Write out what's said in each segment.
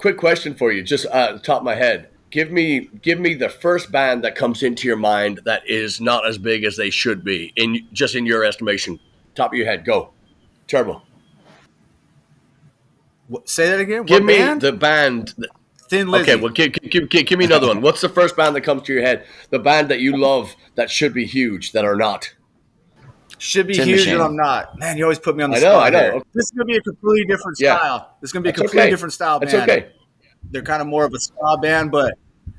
quick question for you, just the top of my head. Give me the first band that comes into your mind that is not as big as they should be, in your estimation. Top of your head, go. Turbo. Say that again. Give What me band? the band. Thin Lizzy. Okay, well, give me another one. What's the first band that comes to your head? The band that you love that should be huge that are not. Should be Tin huge, Machine. and I'm not. Man, you always put me on the I know. spot here. Okay. This is going to be a completely different Yeah. style. This is going to be a That's completely okay. different style band. That's okay. They're kind of more of a ska band, but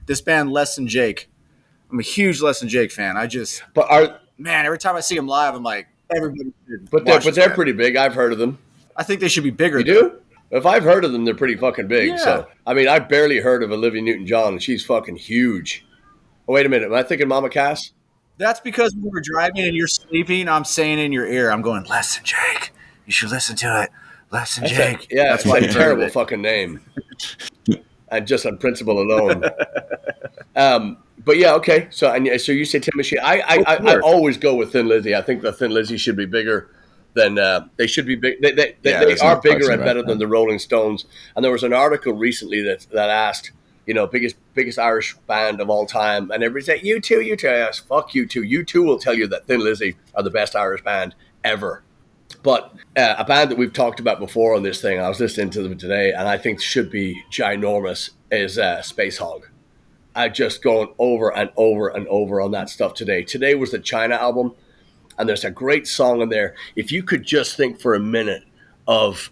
this band, Less Than Jake. I'm a huge Less Than Jake fan. Man, every time I see them live, I'm like, everybody should But watch this they're band. pretty big. I've heard of them. I think they should be bigger. You do? If I've heard of them, they're pretty fucking big. Yeah. So, I mean, I've barely heard of Olivia Newton-John, and she's fucking huge. Oh, wait a minute. Am I thinking Mama Cass? That's because when we're driving and you're sleeping, I'm saying in your ear, I'm going, Less Than Jake. You should listen to it. Less Than Jake. That's why a you've heard of terrible it. fucking name. And just on principle alone. But yeah, okay. So you say Tin Machine. I always go with Thin Lizzy. I think the Thin Lizzy should be bigger than they should be big. They are bigger and better than the Rolling Stones. And there was an article recently that asked, biggest Irish band of all time, and everybody said U2. I asked, fuck U2. U2 will tell you that Thin Lizzy are the best Irish band ever. But a band that we've talked about before on this thing, I was listening to them today, and I think should be ginormous, is Space Hog. I just going over and over and over on that stuff today. Today was the China album, and there's a great song in there. If you could just think for a minute of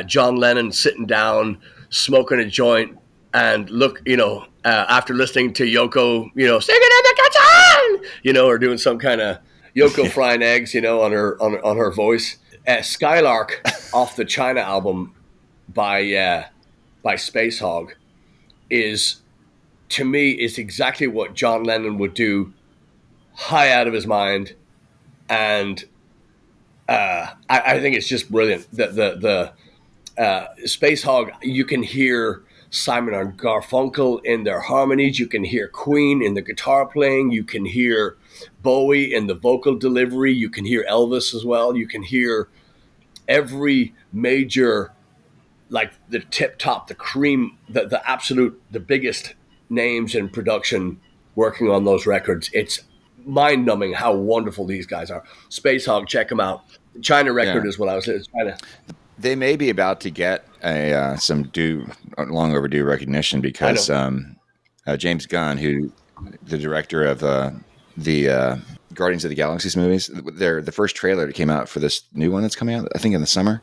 John Lennon sitting down, smoking a joint, and look, after listening to Yoko, singing in the kitchen, or doing some kind of Yoko frying eggs, on her voice. Skylark off the China album by Space Hog is, to me, is exactly what John Lennon would do, high out of his mind, and I think it's just brilliant. The Space Hog, you can hear Simon and Garfunkel in their harmonies. You can hear Queen in the guitar playing. You can hear Bowie in the vocal delivery. You can hear Elvis as well. You can hear every major, like the tip top, the cream, the absolute, the biggest names in production working on those records. It's mind-numbing how wonderful these guys are. Space Hog, check them out. The China record is what I was trying to... They may be about to get some long overdue recognition because James Gunn, who the director of the Guardians of the Galaxy movies, the first trailer that came out for this new one that's coming out, I think in the summer,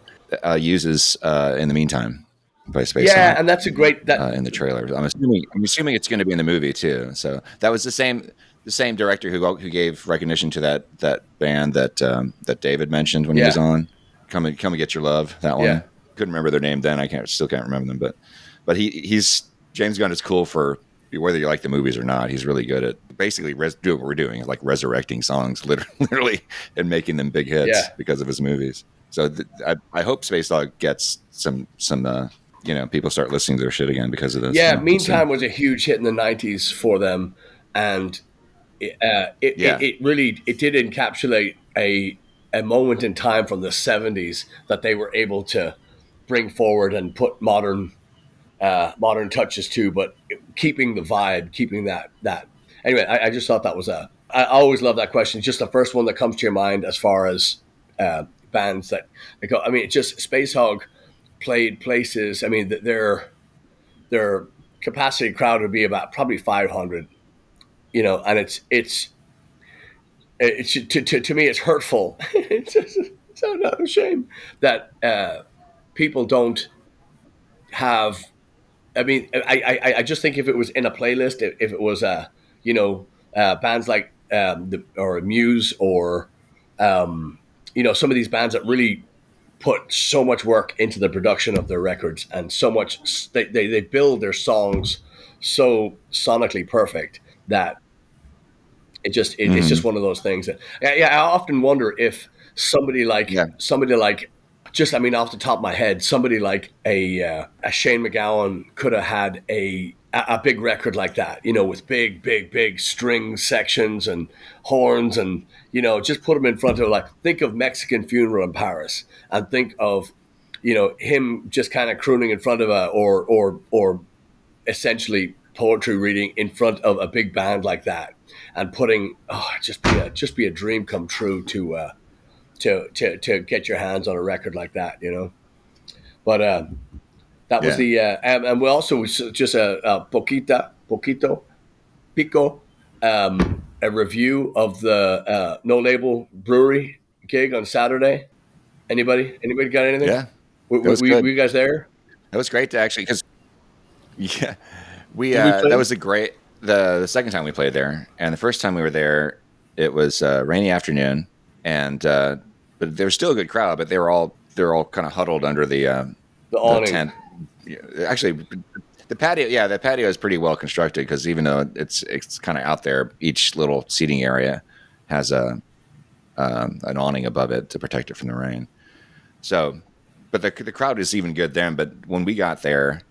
uses In the Meantime by Space Hog. Yeah, and that's a great... in the trailer. I'm assuming it's going to be in the movie too. So that was the same director who gave recognition to that band that David mentioned when he was on. Come and Get Your Love. That one. Yeah. Couldn't remember their name then. Still can't remember them. But he's James Gunn is cool for whether you like the movies or not. He's really good at basically doing what we're doing, like resurrecting songs, literally, and making them big hits because of his movies. So I hope Space Dog gets some people start listening to their shit again because of this. Yeah, Meantime was a huge hit in the 90s for them, and it really did encapsulate a moment in time from the 70s that they were able to bring forward and put modern touches to, but keeping the vibe, keeping that. Anyway, I just thought that was I always love that question. It's just the first one that comes to your mind as far as bands that go. I mean, it's just Space Hog played places. I mean, their capacity crowd would be about probably 500, and it's to me, it's hurtful. It's a shame that people don't have. I mean, I just think if it was in a playlist, if it was bands like or Muse or some of these bands that really put so much work into the production of their records and so much they build their songs so sonically perfect that it's just one of those things that I often wonder if somebody like just, I mean, off the top of my head, somebody like a Shane MacGowan could have had a big record like that, with big string sections and horns and, just put them in front of, think of Mexican Funeral in Paris and think of, him just kind of crooning in front of or essentially poetry reading in front of a big band like that, and putting just be a dream come true to get your hands on a record like that, But that was the and we also just a poquito pico a review of the No Label Brewery gig on Saturday. Anybody got anything? Yeah, were you guys there? That was great to actually, because that was the second time we played there, and the first time we were there, it was a rainy afternoon, and but there was still a good crowd, but they were all kind of huddled under the awning. Tent. Actually, the patio is pretty well constructed, because even though it's kind of out there, each little seating area has an awning above it to protect it from the rain. So, but the crowd is even good then. But when we got there,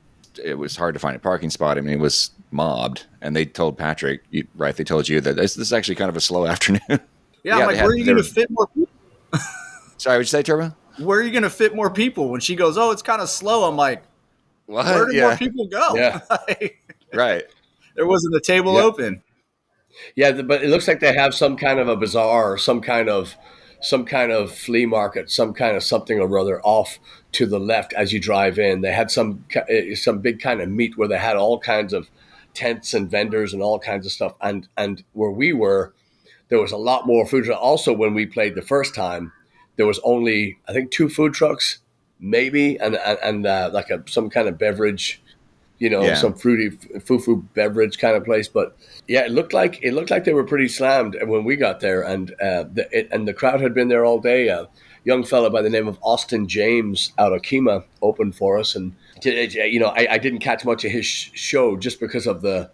it was hard to find a parking spot. I mean, it was mobbed, and they told Patrick, right? They told you that this is actually kind of a slow afternoon. Yeah, I'm like, where are you going to fit more people? Sorry, what'd you say, Turbo? Where are you going to fit more people? When she goes, oh, it's kind of slow. I'm like, what? Where did more people go? Yeah. Right. There wasn't a table open. Yeah, but it looks like they have some kind of a bazaar, or some kind of flea market, some kind of something or other off to the left as you drive in. They had some big kind of meet where they had all kinds of tents and vendors and all kinds of stuff. And where we were, there was a lot more food. Also, when we played the first time, there was only, I think, 2 food trucks, maybe, and like some kind of beverage, some fruity foo beverage kind of place. But yeah, it looked like they were pretty slammed when we got there, and the crowd had been there all day. A young fella by the name of Austin James out of Kima opened for us, and I didn't catch much of his show just because of the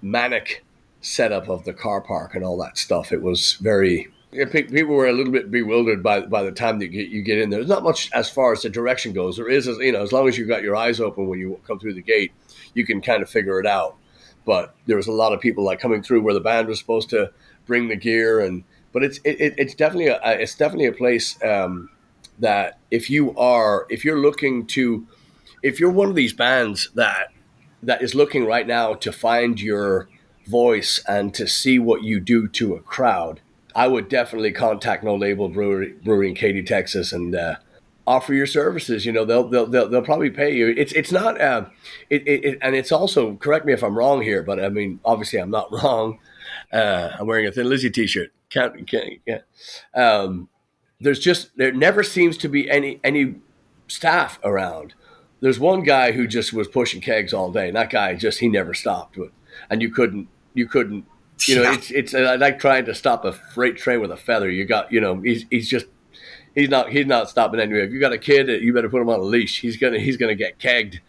manic setup of the car park and all that stuff. It was very. People were a little bit bewildered by the time that you get in there. There's not much as far as the direction goes. There is, as long as you've got your eyes open when you come through the gate, you can kind of figure it out. But there was a lot of people like coming through where the band was supposed to bring the gear, but it's definitely a place that if you're one of these bands that is looking right now to find your voice and to see what you do to a crowd, I would definitely contact No Label Brewery in Katy, Texas, and offer your services. They'll probably pay you. It's not and it's also, correct me if I'm wrong here, but I mean, obviously I'm not wrong. I'm wearing a Thin Lizzy t-shirt. There never seems to be any staff around. There's one guy who just was pushing kegs all day, and that guy he never stopped. And you couldn't. It's like trying to stop a freight train with a feather. You got, he's not stopping anyway. If you got a kid, you better put him on a leash. He's gonna get kegged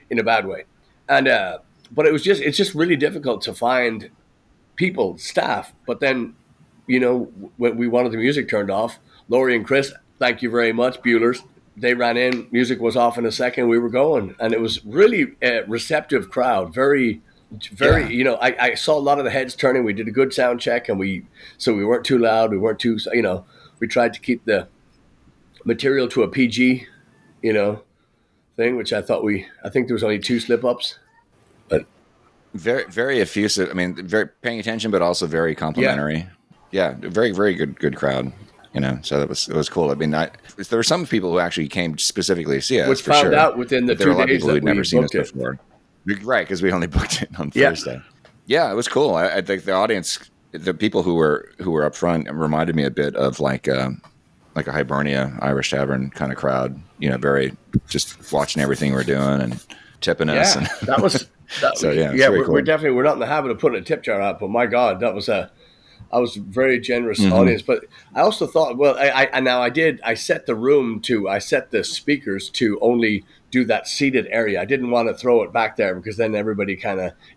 in a bad way. And but it's just really difficult to find staff. But then, when we wanted the music turned off, Lori and Chris, thank you very much, Bueller's. They ran in. Music was off in a second. We were going, and it was really a receptive crowd. Very. I saw a lot of the heads turning. We did a good sound check, and we weren't too loud. We weren't too, we tried to keep the material to a PG, thing, which I think there was only 2 slip-ups, but very, very effusive. I mean, very paying attention, but also very complimentary. Yeah, very, very good crowd. So it was cool. I mean, there were some people who actually came specifically to see us, which for found sure. out within the 2 days there were a lot of people who'd never seen us it. before. Right, because we only booked it on Thursday. Yeah, it was cool. I think the audience, the people who were up front, reminded me a bit of like a Hibernia Irish Tavern kind of crowd. Very just watching everything we're doing and tipping us. And that was. So yeah, we're cool. definitely, we're not in the habit of putting a tip jar out, but my God, I was a very generous audience. But I also thought, well, I set the speakers to only do that seated area. I didn't want to throw it back there because then everybody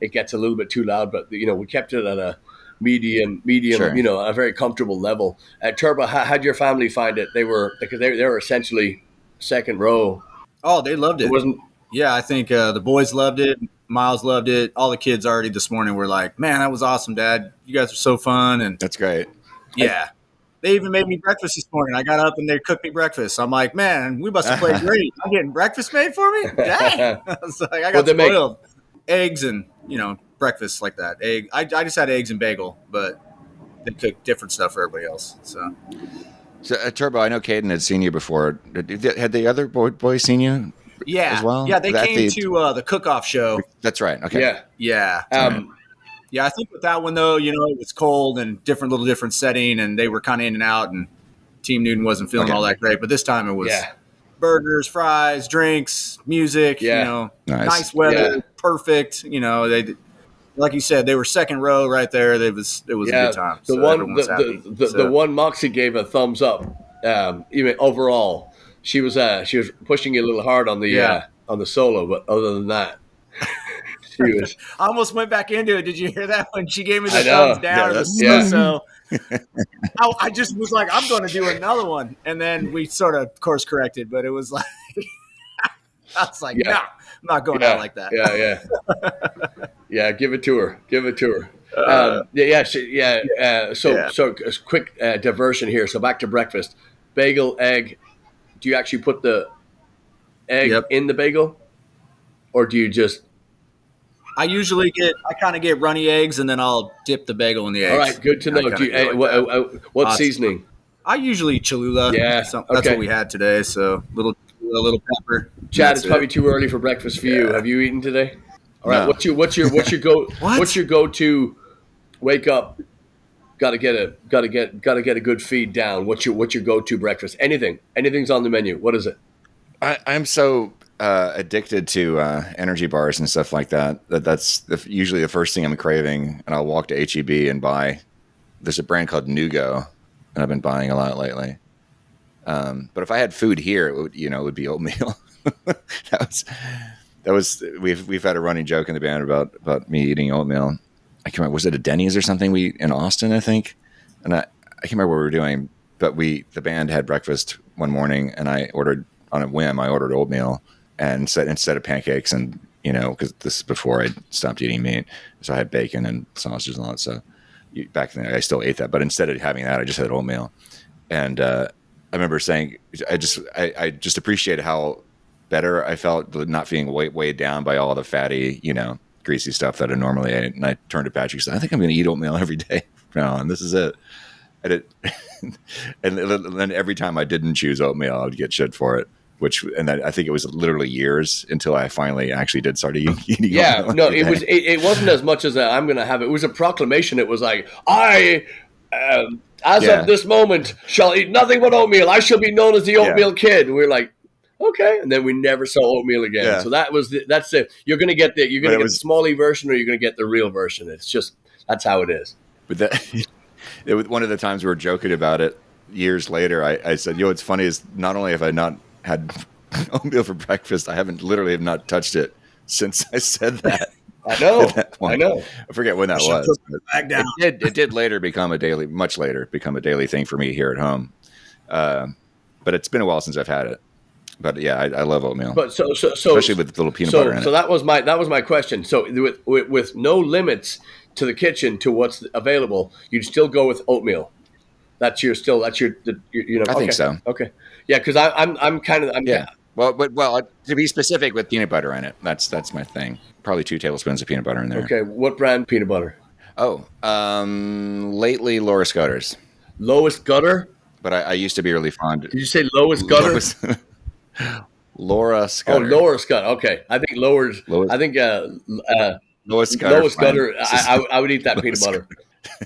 it gets a little bit too loud. But we kept it at a medium, sure. A very comfortable level. Turbo, how'd your family find it? They were essentially second row. Oh, they loved it. It wasn't. Yeah, I think the boys loved it. Miles loved it. All the kids already this morning were like, "Man, that was awesome, Dad. You guys are so fun." And that's great. Yeah, They even made me breakfast this morning. I got up and they cooked me breakfast. I'm like, man, we must have played great. I'm getting breakfast made for me? Dang. I was like, I got spoiled. Eggs and, breakfast like that. I just had eggs and bagel, but they cooked different stuff for everybody else. So Turbo, I know Caden had seen you before. Had the other boys seen you? Yeah. As well? Yeah, they came to the cook-off show. That's right. Okay. Yeah. Yeah, I think with that one, though, it was cold and different setting, and they were kind of in and out, and Team Newton wasn't feeling all that great. But this time it was burgers, fries, drinks, music, nice weather, perfect. They, like you said, they were second row right there. It was a good time. The one Moxie gave a thumbs up, even overall. She was pushing you a little hard on the solo, but other than that. I almost went back into it. Did you hear that when she gave me the thumbs down? So I just was like, I'm going to do another one. And then we sort of course corrected, but it was like, I was like, no, I'm not going out like that. Yeah, give it to her. So a quick diversion here. So back to breakfast. Bagel, egg. Do you actually put the egg in the bagel? Or do you just... I kind of get runny eggs, and then I'll dip the bagel in the eggs. All right, good to know. What seasoning? I usually Cholula. Yeah, that's what we had today. So little pepper. Chad, it's probably too early for breakfast for you. Have you eaten today? All right. No. What's your go-to? Wake up. Got to get a good feed down. What's your go-to breakfast? Anything's on the menu. What is it? I'm so addicted to energy bars and stuff like that. That's usually the first thing I'm craving, and I'll walk to HEB and buy. There's a brand called Nugo, and I've been buying a lot lately. But if I had food here, it would be oatmeal. We've had a running joke in the band about me eating oatmeal. I can't remember, was it a Denny's or something in Austin, I think, and I can't remember what we were doing, but the band had breakfast one morning, and I ordered on a whim. I ordered oatmeal. And said instead of pancakes, and because this is before I stopped eating meat, so I had bacon and sausages and all that. So back then I still ate that, but instead of having that, I just had oatmeal. And I remember saying, I just appreciated how better I felt not being weighed down by all the fatty, greasy stuff that I normally ate. And I turned to Patrick and said, I think I'm going to eat oatmeal every day from now on. This is it. And then every time I didn't choose oatmeal, I would get shit for it. I think it was literally years until I finally actually did start eating. Yeah, no, it wasn't as much as I'm going to have it. It was a proclamation. It was like, as of this moment, shall eat nothing but oatmeal. I shall be known as the oatmeal kid. And we were like, okay, and then we never saw oatmeal again. Yeah. So that's it. You're going to get the Smalley version, or you're going to get the real version. It's just that's how it is. But one of the times we were joking about it years later, I said, it's funny is not only have I not had oatmeal for breakfast, I have not touched it since I said that. I know. I forget when that was. It did later become a daily thing for me here at home. But it's been a while since I've had it. But yeah, I love oatmeal. But so especially with little peanut butter in it. So that was my question. So with no limits to the kitchen to what's available, you'd still go with oatmeal. I think so. Okay. Yeah, because I'm kind of Well, to be specific, with peanut butter in it. That's my thing. Probably 2 tablespoons of peanut butter in there. Okay. What brand peanut butter? Oh, lately Laura Scudder's. Lowest Gutter? But I used to be really fond. Did you say Lowest Gutter? Laura Scudder. Oh, Laura Scudder. Okay. I think Lowest Gutter. I would eat that peanut butter.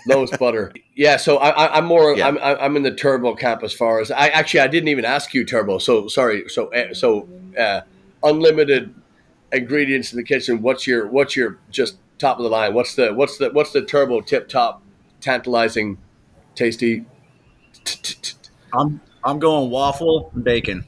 Lowest butter. Yeah, so I'm more. Yeah. I'm in the turbo camp as far as I didn't even ask you turbo. So sorry. So unlimited ingredients in the kitchen. What's your just top of the line? What's the turbo tip top tantalizing tasty? I'm going waffle and bacon.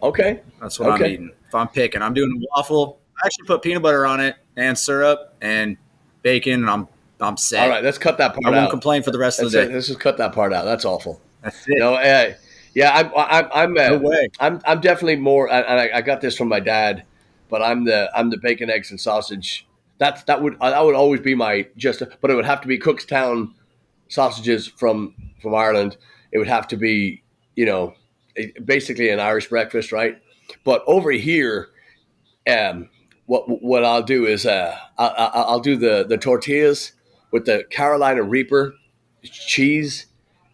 Okay, that's what I'm eating. If I'm picking, I'm doing a waffle. I actually put peanut butter on it and syrup and bacon, and I'm set. All right, let's cut that part out. I won't complain for the rest of the day. Let's just cut that part out. That's awful. That's it. No way. I'm definitely more. And I got this from my dad, but I'm the bacon, eggs, and sausage. That would always be my but it would have to be Cookstown sausages from from Ireland, it would have to be, basically an Irish breakfast, right? But over here, what I'll do is I'll do the tortillas with the Carolina Reaper cheese.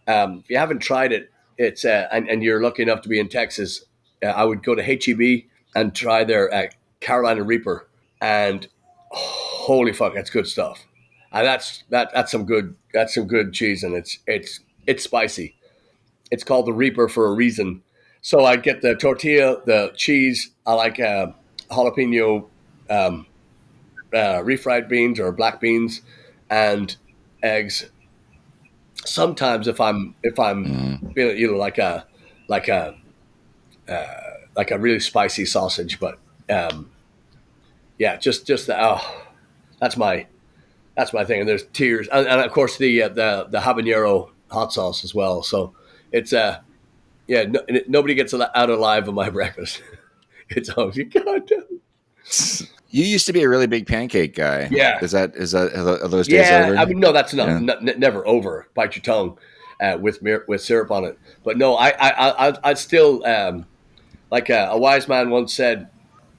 If you haven't tried it, it's and you're lucky enough to be in Texas, I would go to HEB and try their Carolina Reaper, and holy fuck, that's good stuff. And that's some good cheese, and it's spicy. It's called the Reaper for a reason. So I get the tortilla, the cheese. I like jalapeno refried beans or black beans, and eggs. Sometimes if I'm like a really spicy sausage, but just that's my thing. And there's tears, and of course the habanero hot sauce as well. So it's nobody gets out alive on my breakfast. It's always goddamn. You used to be a really big pancake guy. Yeah. Are those days over? I mean, no, that's never over. Bite your tongue with syrup on it. But no, I'd still like a wise man once said,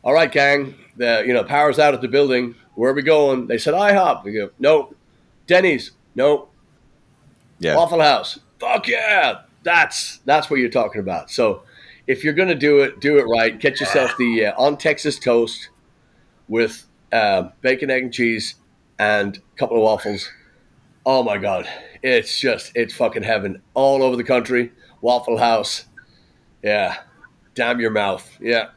"All right, gang, the power's out at the building. Where are we going?" They said, "IHOP." We go, "No." "Denny's." "No." Yeah. "Waffle House." "Fuck yeah." That's what you're talking about. So if you're gonna do it right. Get yourself the on Texas toast with bacon, egg, and cheese, and a couple of waffles. Oh my God, it's fucking heaven all over the country. Waffle House, yeah. Damn your mouth, yeah.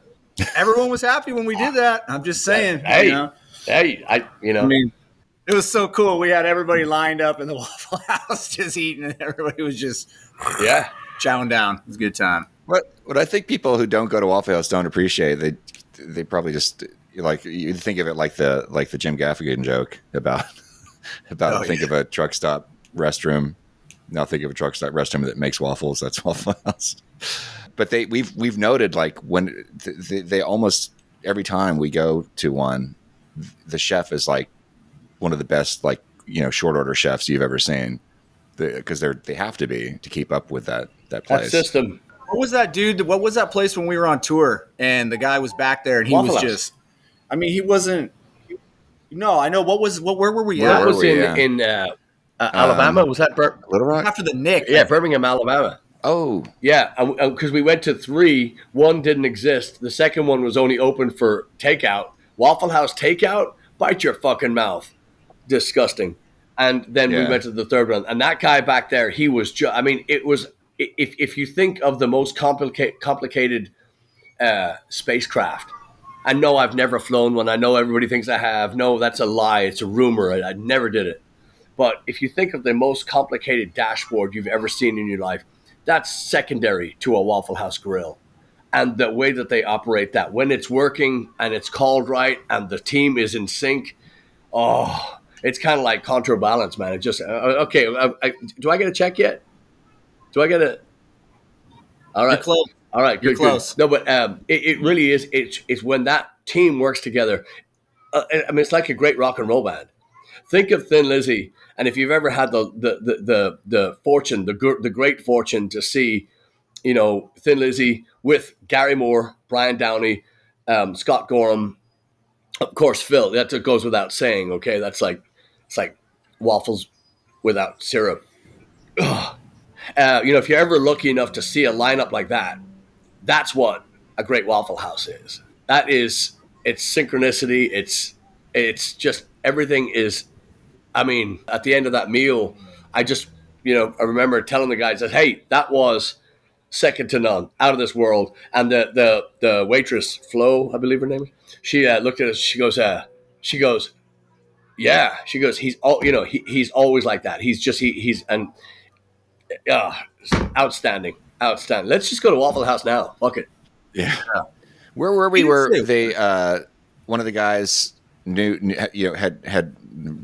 Everyone was happy when we did that. I'm just saying. Hey, I mean, it was so cool. We had everybody lined up in the Waffle House just eating, and everybody was just chowing down. It was a good time. What I think people who don't go to Waffle House don't appreciate, they probably just like, you think of it like the Jim Gaffigan joke about think of a truck stop restroom. Now think of a truck stop restroom that makes waffles. That's Waffle House. But we've noted, like, when they almost every time we go to one, the chef is like one of the best, like, short order chefs you've ever seen, because they have to be to keep up with that place. That system. What was that, dude? What was that place when we were on tour and the guy was back there and he Waffle was House. just, I mean, he wasn't. No, I know. Where were we That at? was in Alabama. Was that Little Rock? After the Nick. Yeah, Birmingham, Alabama. Oh, yeah, because we went to 3. One didn't exist. The second one was only open for takeout. Waffle House takeout? Bite your fucking mouth. Disgusting. And then we went to the third one. And that guy back there, he was it was, if you think of the most complicated spacecraft, I know I've never flown one. I know everybody thinks I have. No, that's a lie. It's a rumor. I never did it. But if you think of the most complicated dashboard you've ever seen in your life, that's secondary to a Waffle House grill. And the way that they operate that, when it's working and it's called right and the team is in sync, it's kind of like counterbalance, man. It just, okay, do I get a check yet? Do I get a? All right. You're close. All right, You're good. close. No, but it really is. It's when that team works together. It's like a great rock and roll band. Think of Thin Lizzy, and if you've ever had the fortune, the great fortune to see, Thin Lizzy with Gary Moore, Brian Downey, Scott Gorham, of course Phil. That goes without saying. Okay, it's like waffles without syrup. If you're ever lucky enough to see a lineup like that, that's what a great Waffle House is. It's synchronicity. It's just everything is. I mean, at the end of that meal, I remember telling the guys that, hey, that was second to none, out of this world. And the waitress, Flo, I believe her name is, she looked at us. She goes, yeah. She goes, he's always like that. He's outstanding. Let's just go to Waffle House now. Fuck it. Yeah. Where were we? Where they? One of the guys had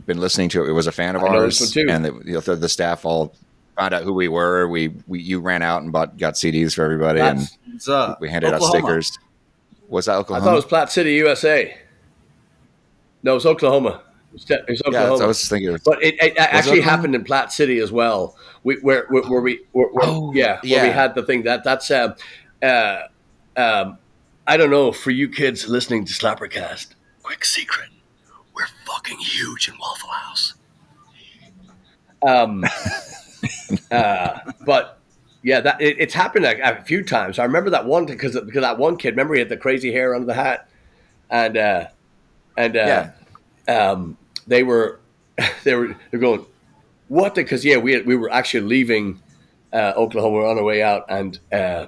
been listening to it. It was a fan of ours, and the staff all found out who we were. You ran out and got CDs for everybody, and we handed out stickers. Was that Oklahoma? I thought it was Platte City, USA. No, it was Oklahoma. It's Oklahoma. I was thinking. But it actually happened in Platte City as well. Where we had the thing that's I don't know, for you kids listening to SlapperCast, quick secret, we're fucking huge in Waffle House. But yeah, that it's happened a few times. I remember that one because that one kid, remember he had the crazy hair under the hat, and they were going, what? Because we were actually leaving Oklahoma, we were on our way out, and I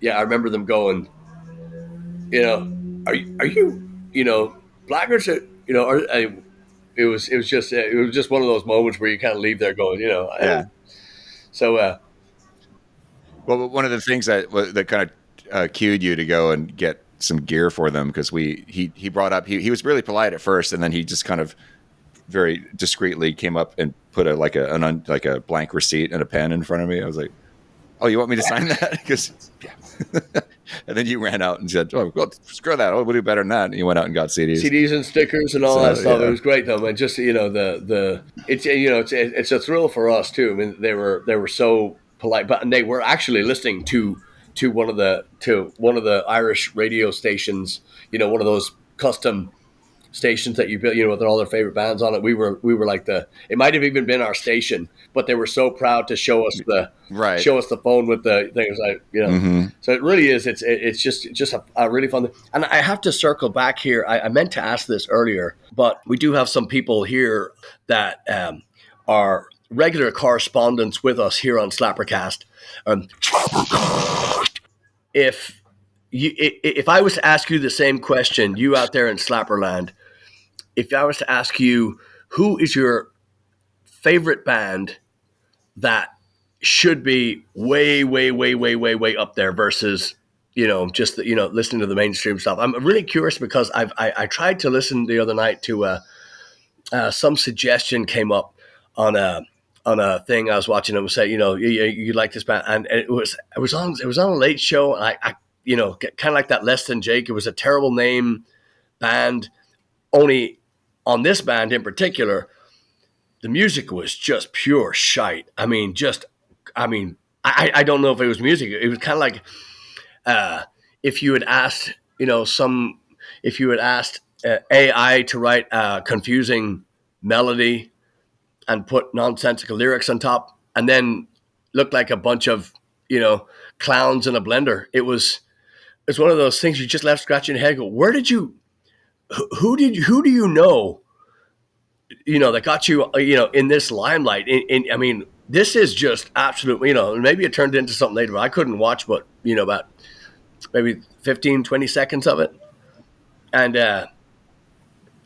remember them going, are you Blaggards? It was just one of those moments where you kind of leave there going, So, well, one of the things that kind of cued you to go and get some gear for them, because he brought up he was really polite at first, and then he just kind of very discreetly came up and put a blank receipt and a pen in front of me. I was like, "Oh, you want me to sign that?" Because and then you ran out and said, "Oh, well, screw that! Oh, we'll do better than that." And you went out and got CDs and stickers and all that stuff. Yeah. It was great though, man. Just it's a thrill for us too. I mean, they were so polite, but they were actually listening to one of the Irish radio stations. One of those custom stations that you built, with all their favorite bands on it. We were like it might have even been our station, but they were so proud to show us the phone with the things Mm-hmm. So it really is. It's just a really fun thing. And I have to circle back here. I meant to ask this earlier, but we do have some people here that are regular correspondents with us here on SlapperCast. If I was to ask you the same question, you out there in Slapperland, if I was to ask you, who is your favorite band that should be way, way, way, way, way, way up there versus, just listening to the mainstream stuff? I'm really curious because I tried to listen the other night to some suggestion came up on a thing I was watching. It was say, you like this band, and it was on a late show, and I kind of like that Less Than Jake. It was a terrible name band. Only on this band in particular, the music was just pure shite. I don't know if it was music. It was kind of like if you had asked, AI to write a confusing melody and put nonsensical lyrics on top, and then looked like a bunch of clowns in a blender. It's one of those things you just left scratching your head. Go, where did you? Who do you know? That got you in this limelight. This is just absolutely, maybe it turned into something later, but I couldn't watch but about maybe 15, 20 seconds of it. And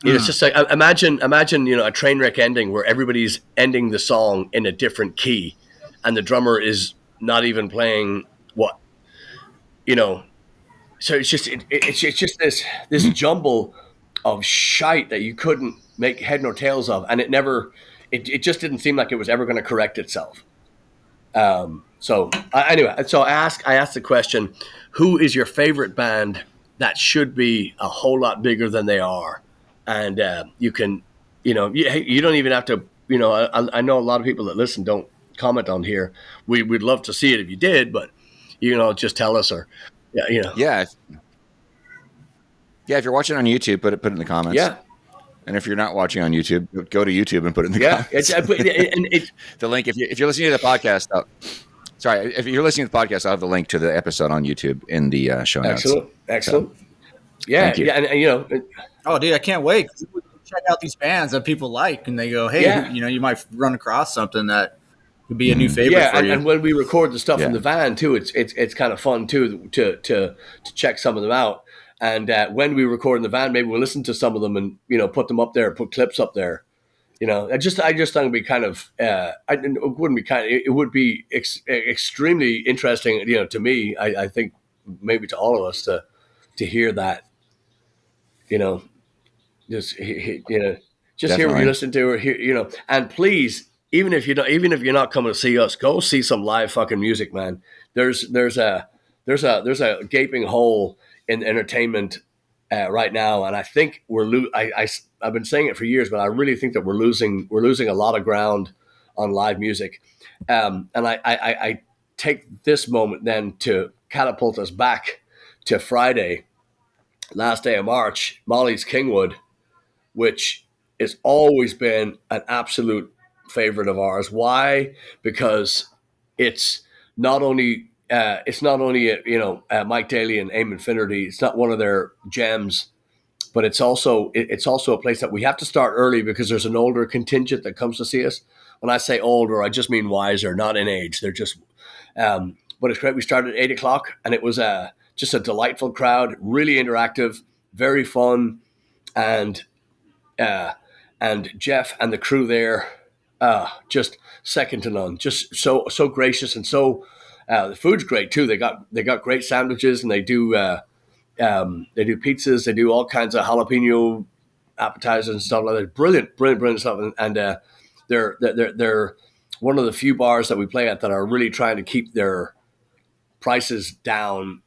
it's just like, imagine a train wreck ending where everybody's ending the song in a different key, and the drummer is not even playing what. So it's just this jumble of shite that you couldn't make head nor tails of, and it just didn't seem like it was ever going to correct itself. Anyway, I asked the question: who is your favorite band that should be a whole lot bigger than they are? And you can, you don't even have to. I know a lot of people that listen don't comment on here. We'd love to see it if you did, but just tell us or. Yeah. If you're watching on YouTube, put it in the comments. Yeah. And if you're not watching on YouTube, go to YouTube and put it in the comments. The link, if you're listening to the podcast, if you're listening to the podcast, I'll have the link to the episode on YouTube in the show notes. Excellent. So, yeah. Oh, dude, I can't wait. Check out these bands that people like, and they go, hey, you might run across something that could be a new favorite for you. And when we record the stuff in the van too, it's kind of fun too to check some of them out. And when we record in the van, maybe we'll listen to some of them and put them up there, put clips up there. I just thought it'd be kind of it would be extremely interesting. To me, I think maybe to all of us to hear that. Just hear what you listen to, or hear, and please. Even if you're not coming to see us, go see some live fucking music, man. There's a gaping hole in entertainment right now, and I think I've been saying it for years, but I really think that we're losing a lot of ground on live music, and I take this moment then to catapult us back to Friday, last day of March, Molly's Kingwood, which has always been an absolute favorite of ours. Why? Because it's not only Mike Daly and Aim Infinity. It's not one of their gems, but it's also a place that we have to start early because there's an older contingent that comes to see us. When I say older, I just mean wiser, not in age. They're just, but it's great. We started at 8:00, and it was just a delightful crowd, really interactive, very fun, and Jeff and the crew there, just second to none. Just so gracious, and so the food's great too. They got great sandwiches, and they do pizzas. They do all kinds of jalapeno appetizers and stuff like that. Brilliant stuff. And they're one of the few bars that we play at that are really trying to keep their prices down,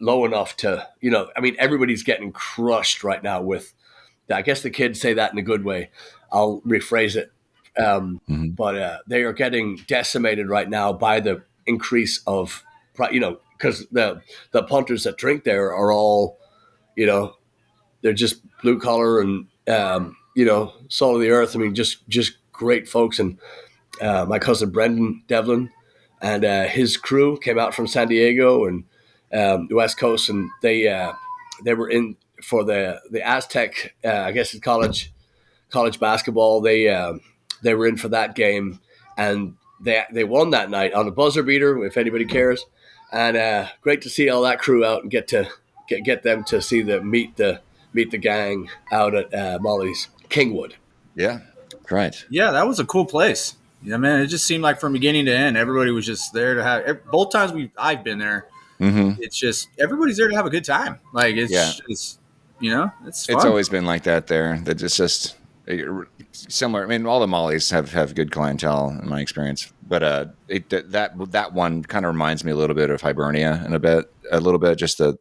low enough to, I mean, everybody's getting crushed right now with, I guess the kids say that in a good way. I'll rephrase it. But they are getting decimated right now by the increase of, because the punters that drink there are all, they're just blue collar and, salt of the earth. I mean, just great folks. And my cousin Brendan Devlin and his crew came out from San Diego and the West Coast, and they were in for the Aztec, I guess it's college basketball. They were in for that game, and they won that night on a buzzer beater, if anybody cares. And great to see all that crew out and get them to see meet the gang out at Molly's Kingwood. Yeah, right. Yeah, that was a cool place. Yeah, man, it just seemed like from beginning to end, everybody was just there to have. Both times I've been there, it's just everybody's there to have a good time. Like it's it's fun. It's always been like that there. That it's just similar. I mean, all the Mollies have good clientele in my experience, but that one kind of reminds me a little bit of Hibernia in a little bit, just the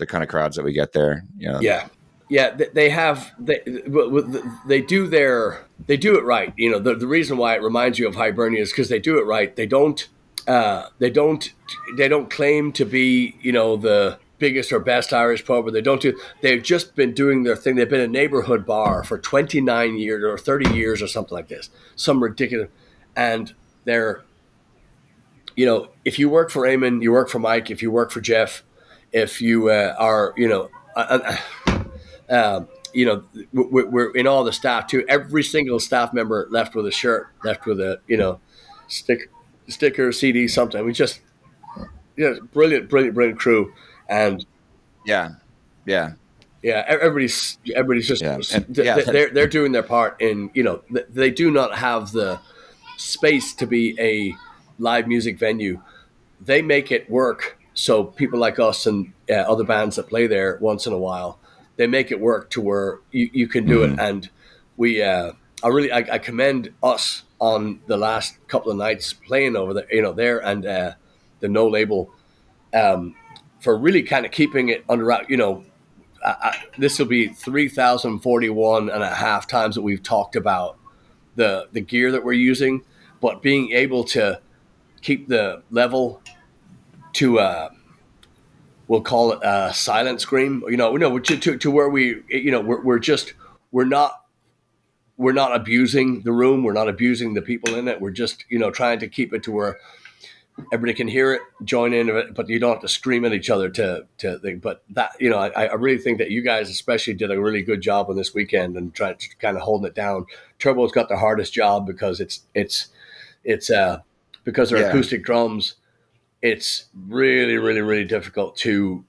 kind of crowds that we get there. Yeah, they do it right. The reason why it reminds you of Hibernia is because they do it right. They don't claim to be, the biggest or best Irish pub, or they've just been doing their thing. They've been a neighborhood bar for 29 years or 30 years or something like this. Some ridiculous. And they're, if you work for Eamon, you work for Mike, if you work for Jeff, if you are, we're in all the staff too. Every single staff member left with a shirt, left with a, sticker, CD, something. We just, brilliant crew. And everybody's just, they're doing their part in, they do not have the space to be a live music venue. They make it work. So people like us and other bands that play there once in a while, they make it work to where you can do it. And I commend us on the last couple of nights playing over there, there and the No Label for really kind of keeping it under wrap. This will be 3,041 and a half times that we've talked about the gear that we're using, but being able to keep the level to we'll call it a silent scream, to where we're not abusing the room. We're not abusing the people in it. We're just, trying to keep it to where everybody can hear it, join in, but you don't have to scream at each other to think. But that, I really think that you guys especially did a really good job on this weekend and trying to kind of holding it down. Turbo's got the hardest job because it's because they're acoustic drums. It's really, really, really difficult to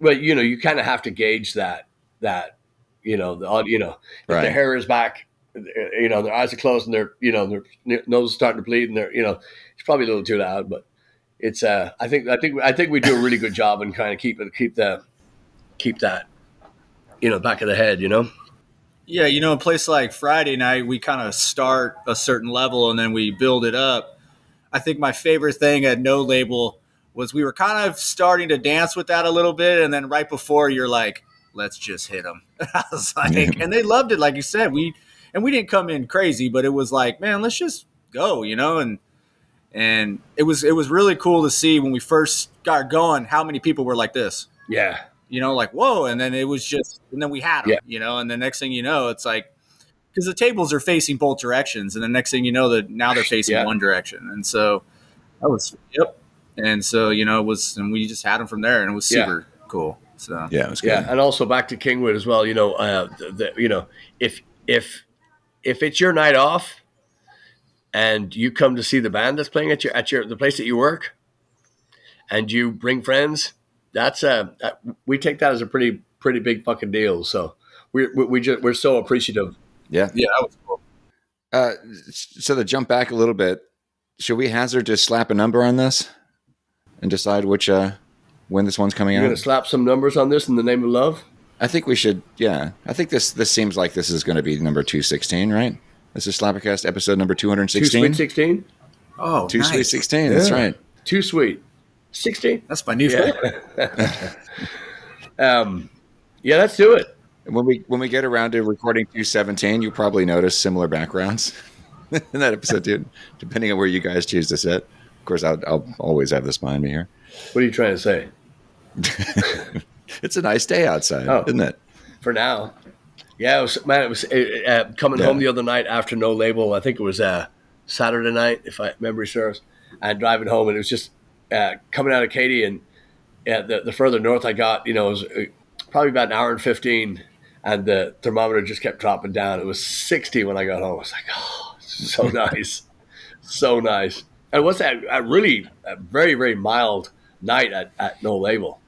well, you kind of have to gauge that if their hair is back, their eyes are closed and their nose is starting to bleed and it's probably a little too loud, but it's I think we do a really good job in kind of keep that back of the head. Yeah, a place like Friday night, we kind of start a certain level and then we build it up. I think my favorite thing at No Label was we were kind of starting to dance with that a little bit, and then right before you're like, let's just hit them. I was like, and they loved it, like you said. We didn't come in crazy, but it was like, man, let's just go, and it was really cool to see when we first got going how many people were like this. Yeah. Like, whoa. And then it was just, and then we had them, and the next thing you know, it's like, because the tables are facing both directions. And the next thing you know, that now they're facing one direction. And so that was, And so, it was, and we just had them from there, and it was super cool. So, yeah, it was good. Yeah. And also back to Kingwood as well, if it's your night off and you come to see the band that's playing at the place that you work, and you bring friends, that's we take that as a pretty big fucking deal. So we're so appreciative. Yeah, that was cool. So to jump back a little bit, should we hazard to slap a number on this and decide which when this one's coming out? You're gonna slap some numbers on this in the name of love? I think we should. Yeah, I think this seems like this is going to be number 216, right? This is SlapperCast episode number 216. 2 Sweet 16. Oh, Two nice. Sweet 16. That's right. 2 Sweet 16. That's my new favorite. Yeah, let's do it. When we get around to recording 217, you probably notice similar backgrounds in that episode too, depending on where you guys choose to sit. Of course, I'll always have this behind me here. What are you trying to say? It's a nice day outside, isn't it? For now. Yeah, it was coming home the other night after No Label. I think it was Saturday night, if my memory serves, and driving home, and it was just coming out of Katy, and the further north I got, it was probably about an hour and 15, and the thermometer just kept dropping down. It was 60 when I got home. I was like, oh, so nice. So nice. And it was a very, very mild night at No Label.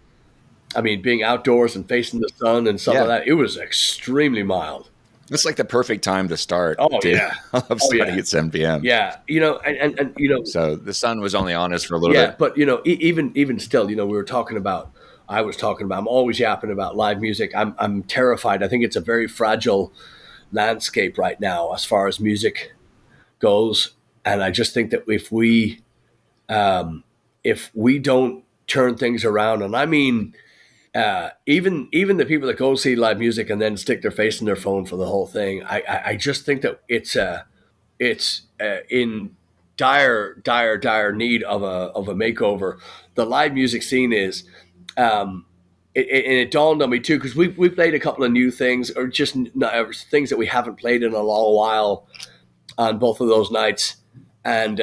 I mean, being outdoors and facing the sun and stuff like that, it was extremely mild. It's like the perfect time to start. Oh, yeah. I'm starting at 7 p.m. Yeah. And so the sun was only on us for a little bit. Yeah, but, even still, I was talking about, I'm always yapping about live music. I'm terrified. I think it's a very fragile landscape right now as far as music goes. And I just think that if we don't turn things around, and I mean, even the people that go see live music and then stick their face in their phone for the whole thing, I just think that it's in dire need of a makeover. The live music scene is, and it dawned on me too, because we played a couple of new things, or just things that we haven't played in a long while on both of those nights, and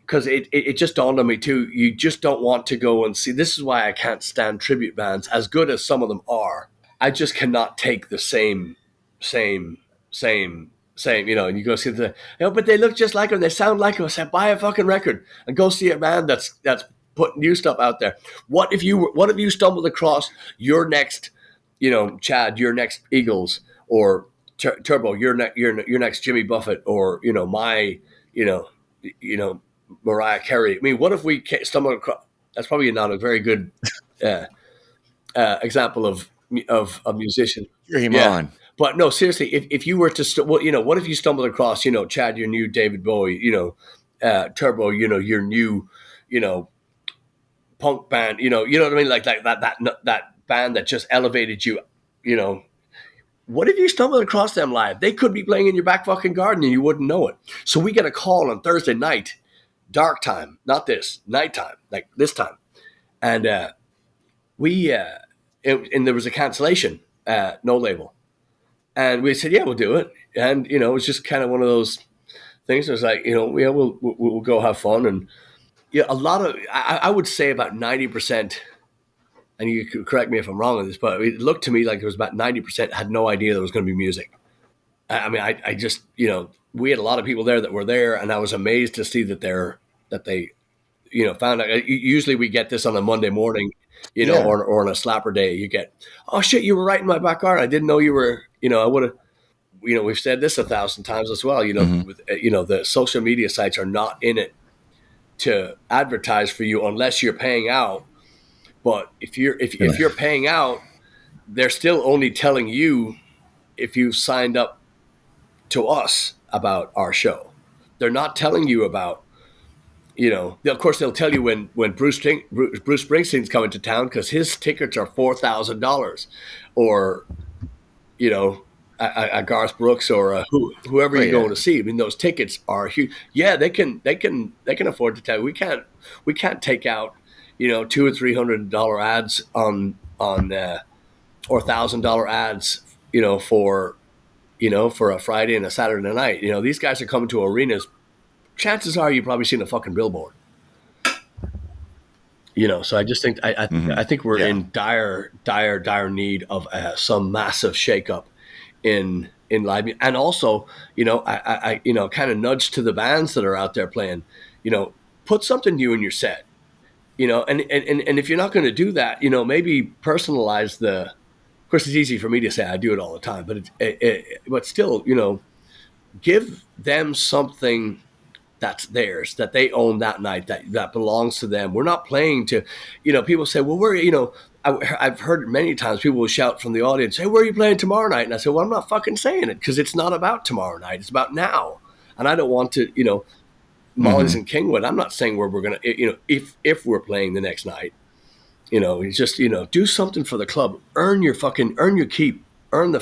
because it just dawned on me too, you just don't want to go and see. This is why I can't stand tribute bands, as good as some of them are. I just cannot take the same. And you go see but they look just like them, they sound like them. I said, buy a fucking record and go see a band that's putting new stuff out there. What if you stumbled across your next, Chad, your next Eagles, or Turbo, your next Jimmy Buffett, or my, Mariah Carey. I mean, what if we stumbled across? That's probably not a very good example of a musician. Dream on. But no, seriously, if you were to, what if you stumbled across, Chad, your new David Bowie, Turbo, your new, punk band, you know what I mean? Like that band that just elevated you, What if you stumbled across them live? They could be playing in your back fucking garden and you wouldn't know it. So we get a call on Thursday night, dark time, not this, nighttime, like this time. And and there was a cancellation, No Label. And we said, yeah, we'll do it. And, it was just kind of one of those things. It was like, we'll go have fun. And a lot of, I would say about 90%, and you could correct me if I'm wrong on this, but it looked to me like it was about 90% had no idea there was going to be music. I mean, I just, we had a lot of people there that were there, and I was amazed to see that they found out. Usually we get this on a Monday morning, or on a slapper day. You get, oh shit, you were right in my backyard. I didn't know you were, I would have, we've said this 1,000 times as well, with, the social media sites are not in it to advertise for you unless you're paying out. But if you're paying out, they're still only telling you if you've signed up to us about our show. They're not telling you about of course they'll tell you when Bruce Springsteen's coming to town because his tickets are $4,000, or a Garth Brooks or whoever you're going to see. I mean, those tickets are huge. Yeah, they can afford to tell you we can't take out $200 or $300 ads on or $1,000 ads for a Friday and a Saturday night. These guys are coming to arenas. Chances are you've probably seen a fucking billboard. So I just think I think we're in dire need of some massive shakeup in live, and also I kind of nudge to the bands that are out there playing. Put something new in your set. And if you're not going to do that, maybe personalize the. Of course, it's easy for me to say. I do it all the time, but but still, give them something that's theirs, that they own that night, that belongs to them. We're not playing to, people say, well, I've heard it many times. People will shout from the audience, hey, where are you playing tomorrow night? And I say, well, I'm not fucking saying it because it's not about tomorrow night. It's about now. And I don't want to, Molly's and Kingwood. I'm not saying where we're going to, if we're playing the next night, it's just, do something for the club. Earn your keep. Earn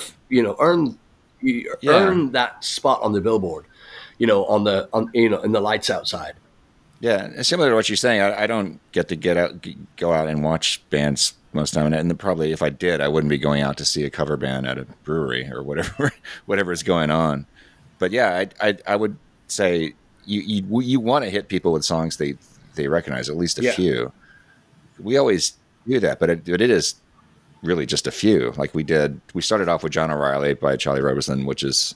earn that spot on the billboard. In the lights outside. Yeah, similar to what you're saying, I don't get to go out and watch bands most of the time, and probably if I did, I wouldn't be going out to see a cover band at a brewery or whatever is going on. But yeah, I would say you want to hit people with songs they recognize, at least a few. We always do that, but it is really just a few. Like we started off with John O'Reilly by Charlie Roberson, which is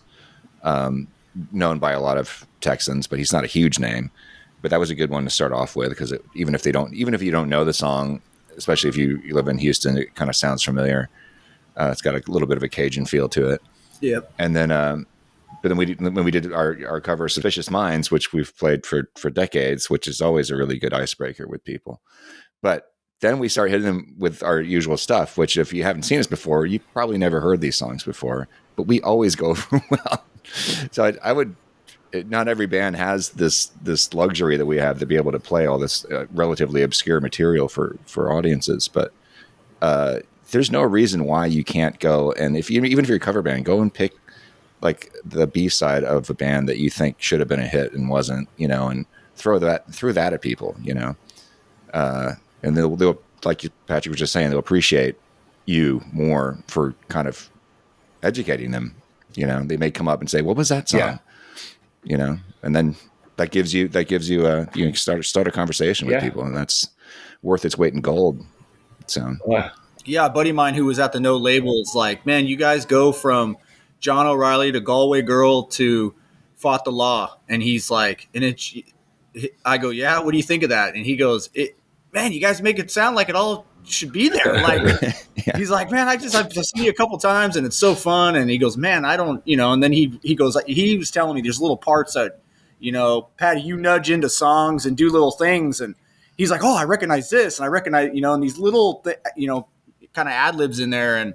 known by a lot of Texans, but he's not a huge name. But that was a good one to start off with because even if you don't know the song, especially if you live in Houston, it kind of sounds familiar. It's got a little bit of a Cajun feel to it. Yep. And then, but then when we did our cover of Suspicious Minds, which we've played for decades, which is always a really good icebreaker with people. But then we start hitting them with our usual stuff, which if you haven't seen us before, you probably never heard these songs before, but we always go over well. So I would, not every band has this luxury that we have to be able to play all this relatively obscure material for audiences. But there's no reason why you can't go, and even if you're a cover band, go and pick like the B side of a band that you think should have been a hit and wasn't, and throw that at people, and they'll like Patrick was just saying, they'll appreciate you more for kind of educating them. They may come up and say, "What was that song?" Yeah. And then that gives you you can start a conversation with people, and that's worth its weight in gold. So yeah, a buddy of mine who was at the No Labels, like, man, you guys go from John O'Reilly to Galway Girl to Fought the Law, and he's like, I go, yeah, what do you think of that? And he goes, man, you guys make it sound like it all should be there. Like, he's like, man, I've just seen you a couple times and it's so fun. And he goes, man, I don't, and then he goes, like, he was telling me there's little parts that, Patty, you nudge into songs and do little things. And he's like, oh, I recognize this. And I recognize, and these little, kind of ad libs in there. And,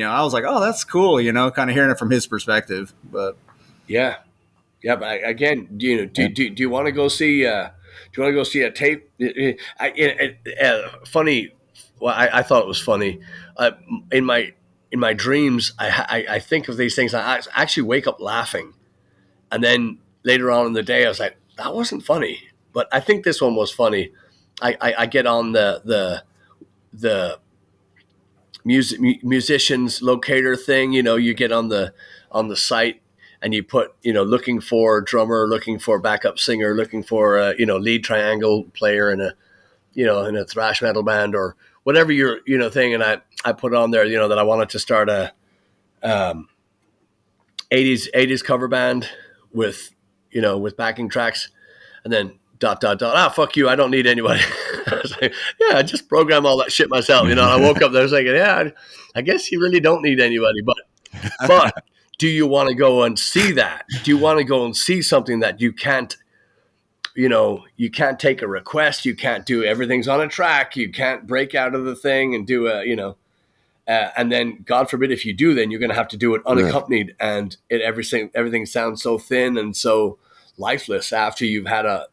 I was like, oh, that's cool. Kind of hearing it from his perspective, but yeah. But again, do you want to go see, do you want to go see a tape? Funny. Well, I thought it was funny. In my dreams, I think of these things. I actually wake up laughing, and then later on in the day, I was like, "That wasn't funny," but I think this one was funny. I get on the musicians locator thing. You get on the site. And you put, looking for drummer, looking for backup singer, looking for lead triangle player in a thrash metal band or whatever your thing. And I put on there, that I wanted to start a 80s cover band with backing tracks, and then ... fuck you, I don't need anybody. I was like, yeah, I just program all that shit myself. I woke up there, I was like, yeah, I guess you really don't need anybody, but. Do you want to go and see that? Do you want to go and see something that you can't, you can't take a request. You can't do everything's on a track. You can't break out of the thing and do and then God forbid if you do, then you're going to have to do it unaccompanied, and everything sounds so thin and so lifeless after you've had a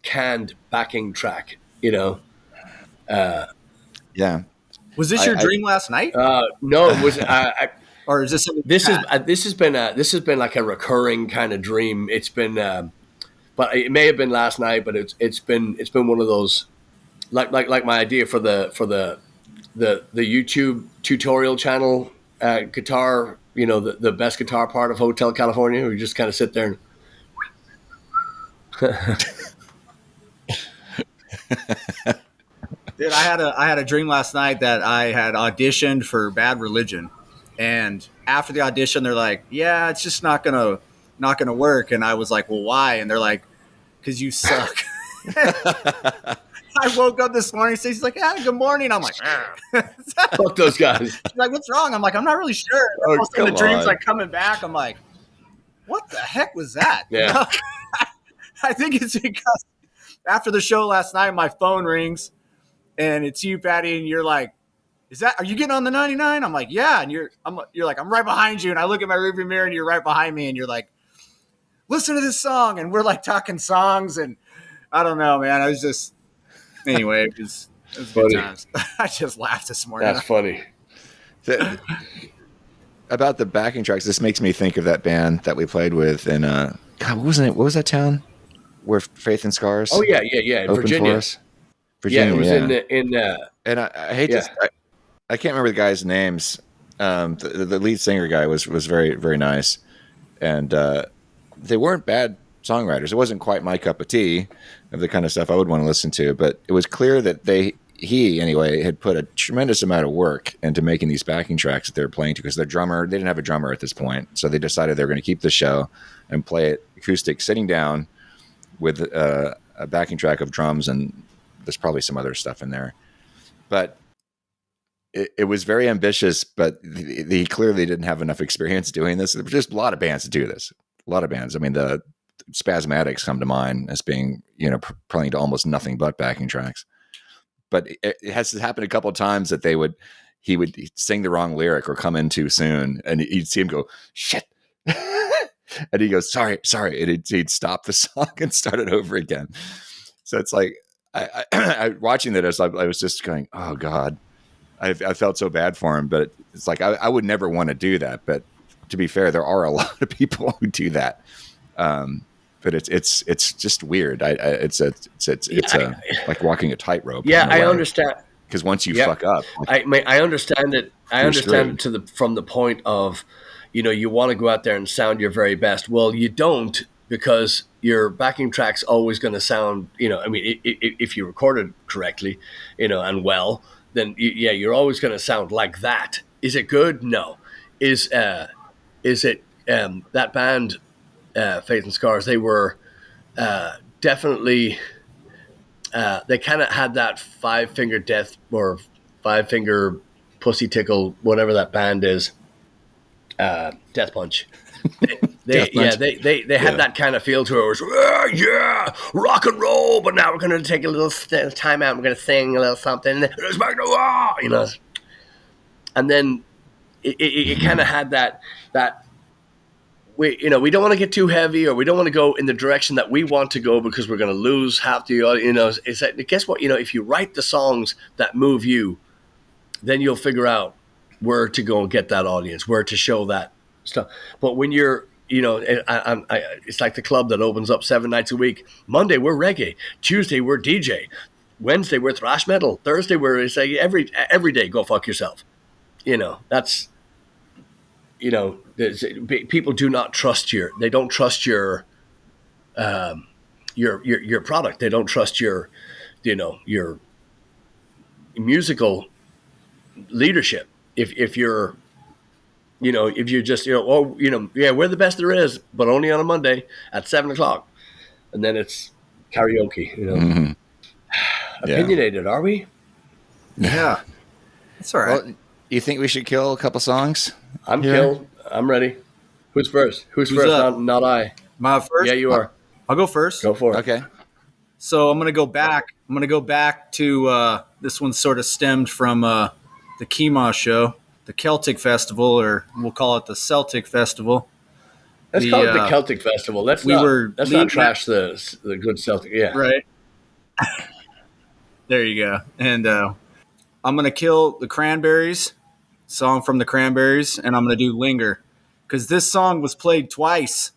canned backing track, you know. Yeah. Was this your dream last night? No, it was. Or is this this has been like a recurring kind of dream. It's been, but it may have been last night. But it's been one of those, like my idea for the YouTube tutorial channel guitar. You know, the best guitar part of Hotel California. We just kind of sit there and. Dude, I had a dream last night that I had auditioned for Bad Religion, and after the audition, they're like, "Yeah, it's just not gonna work." And I was like, "Well, why?" And they're like, "'Cause you suck." I woke up this morning, he's like, "Yeah, good morning." I'm like, "Fuck those guys." He's like, "What's wrong?" I'm like, "I'm not really sure." Oh, the dream's like coming back. I'm like, "What the heck was that?" Yeah. You know? I think it's because after the show last night, my phone rings. And it's you, Patty, and you're like, are you getting on the 99? I'm like, yeah. And you're like, I'm right behind you. And I look at my rearview mirror and you're right behind me. And you're like, listen to this song. And we're like talking songs. And I don't know, man. I was just, anyway, it was good times. I just laughed this morning. That's funny. About the backing tracks, this makes me think of that band that we played with in, God, what was that town where Faith and Scars? Oh, yeah. Virginia. Virginia, it was in and I hate to, I can't remember the guys' names. The lead singer guy was very, very nice, and they weren't bad songwriters. It wasn't quite my cup of tea of the kind of stuff I would want to listen to, but it was clear that he anyway had put a tremendous amount of work into making these backing tracks that they were playing to, because their drummer, they didn't have a drummer at this point, so they decided they were going to keep the show and play it acoustic, sitting down with a backing track of drums, and there's probably some other stuff in there, but it was very ambitious, but he clearly didn't have enough experience doing this. There's just a lot of bands that do this. A lot of bands. I mean, the Spasmatics come to mind as being, playing to almost nothing but backing tracks. But it has happened a couple of times that he would sing the wrong lyric or come in too soon, and you'd see him go, shit. And he goes, sorry. And he'd stop the song and start it over again. So it's like, I watching that, I was just going, oh God, I felt so bad for him, but it's like, I would never want to do that. But to be fair, there are a lot of people who do that. But it's just weird. It's like walking a tightrope. Yeah, I understand. Because once you fuck up, I understand it. I understand it from the point of, you want to go out there and sound your very best. Well, you don't, because your backing track's always going to sound, if you record it correctly, and well, then you're always going to sound like that. Is it good? No. Is it that band, Faith and Scars? They were definitely they kind of had that 5-finger death or 5-finger pussy tickle, whatever that band is, Death Punch. They had that kind of feel to it. It was, rock and roll, but now we're going to take a little time out. We're going to sing a little something. Let's back to war, And then it kind of had that we don't want to get too heavy, or we don't want to go in the direction that we want to go because we're going to lose half the audience. Is that, guess what? If you write the songs that move you, then you'll figure out where to go and get that audience, where to show that stuff. But when you're, it's like the club that opens up 7 nights a week. Monday we're reggae, Tuesday we're DJ, Wednesday we're thrash metal, Thursday we're say every day go fuck yourself. That's people do not trust they don't trust your product. They don't trust your musical leadership. If you're if you're just we're the best there is, but only on a Monday at 7:00, and then it's karaoke. Mm-hmm. Opinionated, are we? Yeah, that's all right. Well, you think we should kill a couple songs? I'm killed. I'm ready. Who's first? Who's first? Not I. Am I first? Yeah, you are. I'll go first. Go for it. Okay. So I'm gonna go back. To this one. Sort of stemmed from the Kima show, the Celtic Festival, or we'll call it the Celtic Festival. Let's call it the Celtic Festival. Let's not trash the good Celtic. Yeah. Right. There you go. And I'm going to kill the Cranberries, song from the Cranberries, and I'm going to do Linger. Because this song was played twice.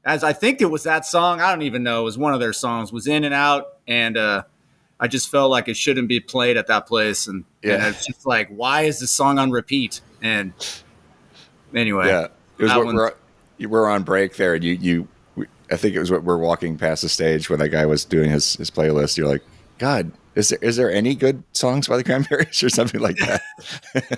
As I think it was that song. I don't even know. It was one of their songs. It was In and Out. And I just felt like it shouldn't be played at that place. And it's just like, why is this song on repeat? And anyway. Yeah. It was we're on break there. And I think it was what we're walking past the stage when that guy was doing his playlist. You're like, God, is there any good songs by the Cranberries or something like that?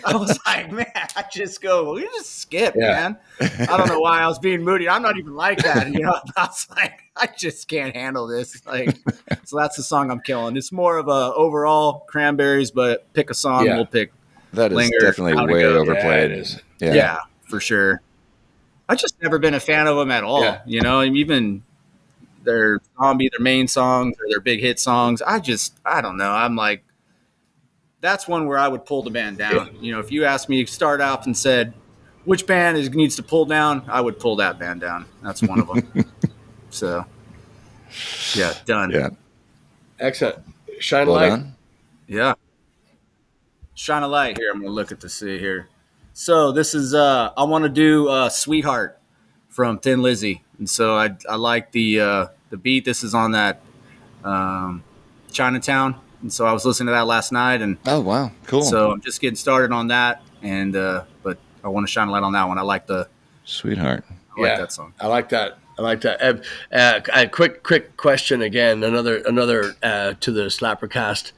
I was like, man, I just go, well, you just skip, man. I don't know why I was being moody. I'm not even like that. You know, I was like, I just can't handle this. Like, so that's the song I'm killing. It's more of a overall Cranberries, but pick a song, we'll pick. That is Linger, definitely way overplayed. Yeah, it is. Yeah, for sure. I've just never been a fan of them at all. Yeah. You know, even their main songs or their big hit songs. I don't know. I'm like, that's one where I would pull the band down. Yeah. You know, if you asked me to start off and said, which band needs to pull down, I would pull that band down. That's one of them. So, yeah, done. Yeah. Excellent. Shine a light. Done. Yeah. Shine a light here. I'm going to look at the C here. So this is, I want to do Sweetheart from Thin Lizzy. And so I like the beat. This is on that Chinatown. And so I was listening to that last night. And oh, wow. Cool. So I'm just getting started on that. And but I want to shine a light on that one. I like the Sweetheart. I like that song. I like that. A quick question again. Another to the SlapperCast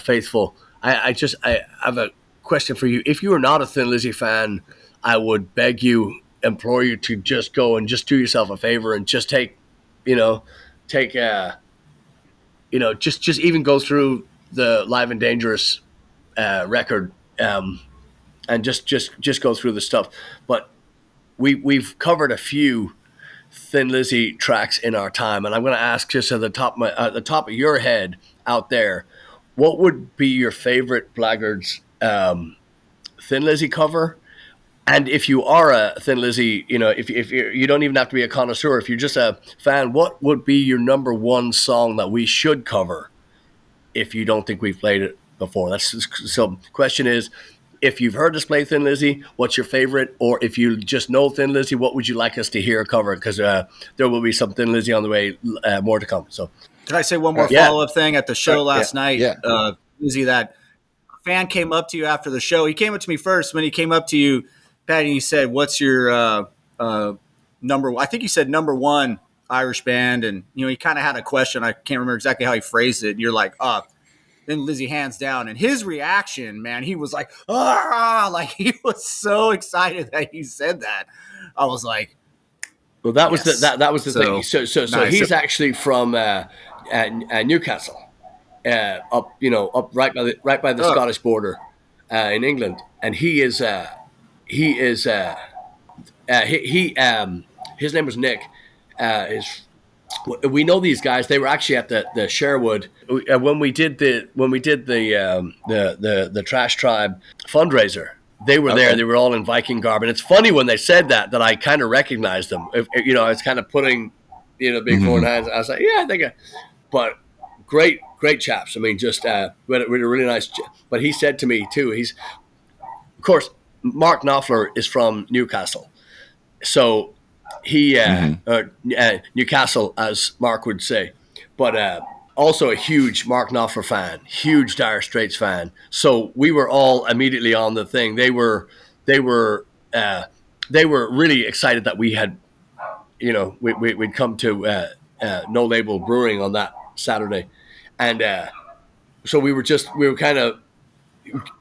faithful. I have a question for you. If you are not a Thin Lizzy fan, I would implore you to just go and just do yourself a favor and just just even go through the Live and Dangerous record and just go through the stuff. But we've covered a few Thin Lizzy tracks in our time, and I'm going to ask just at the top of your head out there, what would be your favorite Blaggards Thin Lizzy cover? And if you are a Thin Lizzy, if you don't even have to be a connoisseur, if you're just a fan, what would be your number one song that we should cover if you don't think we've played it before? So question is, if you've heard us play Thin Lizzy, what's your favorite? Or if you just know Thin Lizzy, what would you like us to hear cover? Because there will be some Thin Lizzy on the way, more to come. So, can I say one more follow-up thing? At the show last night, Lizzy, that fan came up to you after the show. He came up to me first. When he came up to you, Patty, he said, "What's your number?" I think he said number one Irish band, and he kind of had a question. I can't remember exactly how he phrased it. And you're like, then Lizzy, hands down. And his reaction, man, he was like, like he was so excited that you said that. I was like, well, that was the thing. So nice. He's actually from Newcastle, up right by the Scottish border in England, and his name was Nick. We know these guys. They were actually at the Sherwood when we did the Trash Tribe fundraiser. They were there. They were all in Viking garb, and it's funny when they said that I kind of recognized them. I was kind of putting big foreign hands. I was like, yeah, I think. But great chaps. I mean, just we had a really nice. But he said to me too. Of course, Mark Knopfler is from Newcastle, so. He Newcastle, as Mark would say, but also a huge Mark Knopfler fan, huge Dire Straits fan. So we were all immediately on the thing. They were really excited that we had, we'd come to No Label Brewing on that Saturday, and so we were kind of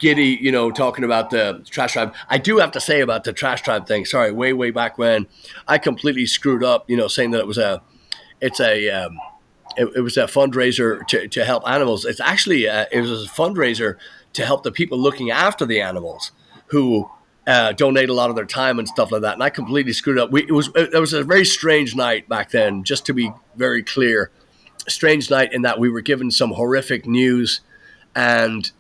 giddy, talking about the Trash Tribe. I do have to say about the Trash Tribe thing. Sorry, way back when I completely screwed up, saying that it was a fundraiser to help animals. It's actually it was a fundraiser to help the people looking after the animals who donate a lot of their time and stuff like that. And I completely screwed up. It was a very strange night back then. Just to be very clear, strange night in that we were given some horrific news and.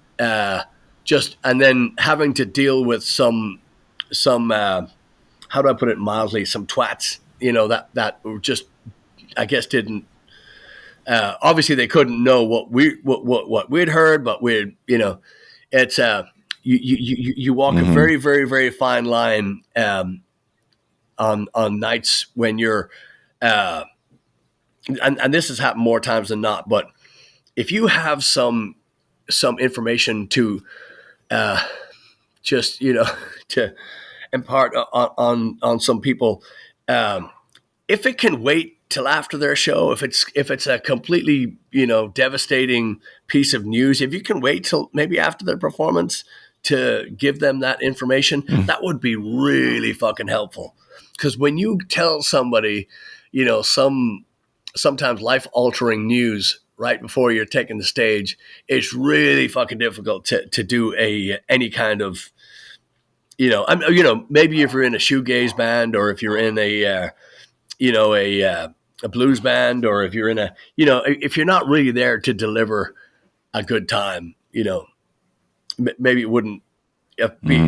And then having to deal with some how do I put it mildly, some twats, that just, I guess, didn't Obviously they couldn't know what we'd heard, but it's you walk a very, very, very fine line on nights when you're and this has happened more times than not, but if you have some information to just to impart on some people, if it can wait till after their show, if it's a completely devastating piece of news, if you can wait till maybe after their performance to give them that information, that would be really fucking helpful. Because when you tell somebody, sometimes life-altering news right before you're taking the stage, it's really fucking difficult to do any kind of, maybe if you're in a shoegaze band, or if you're in a blues band, or if you're in if you're not really there to deliver a good time, maybe it wouldn't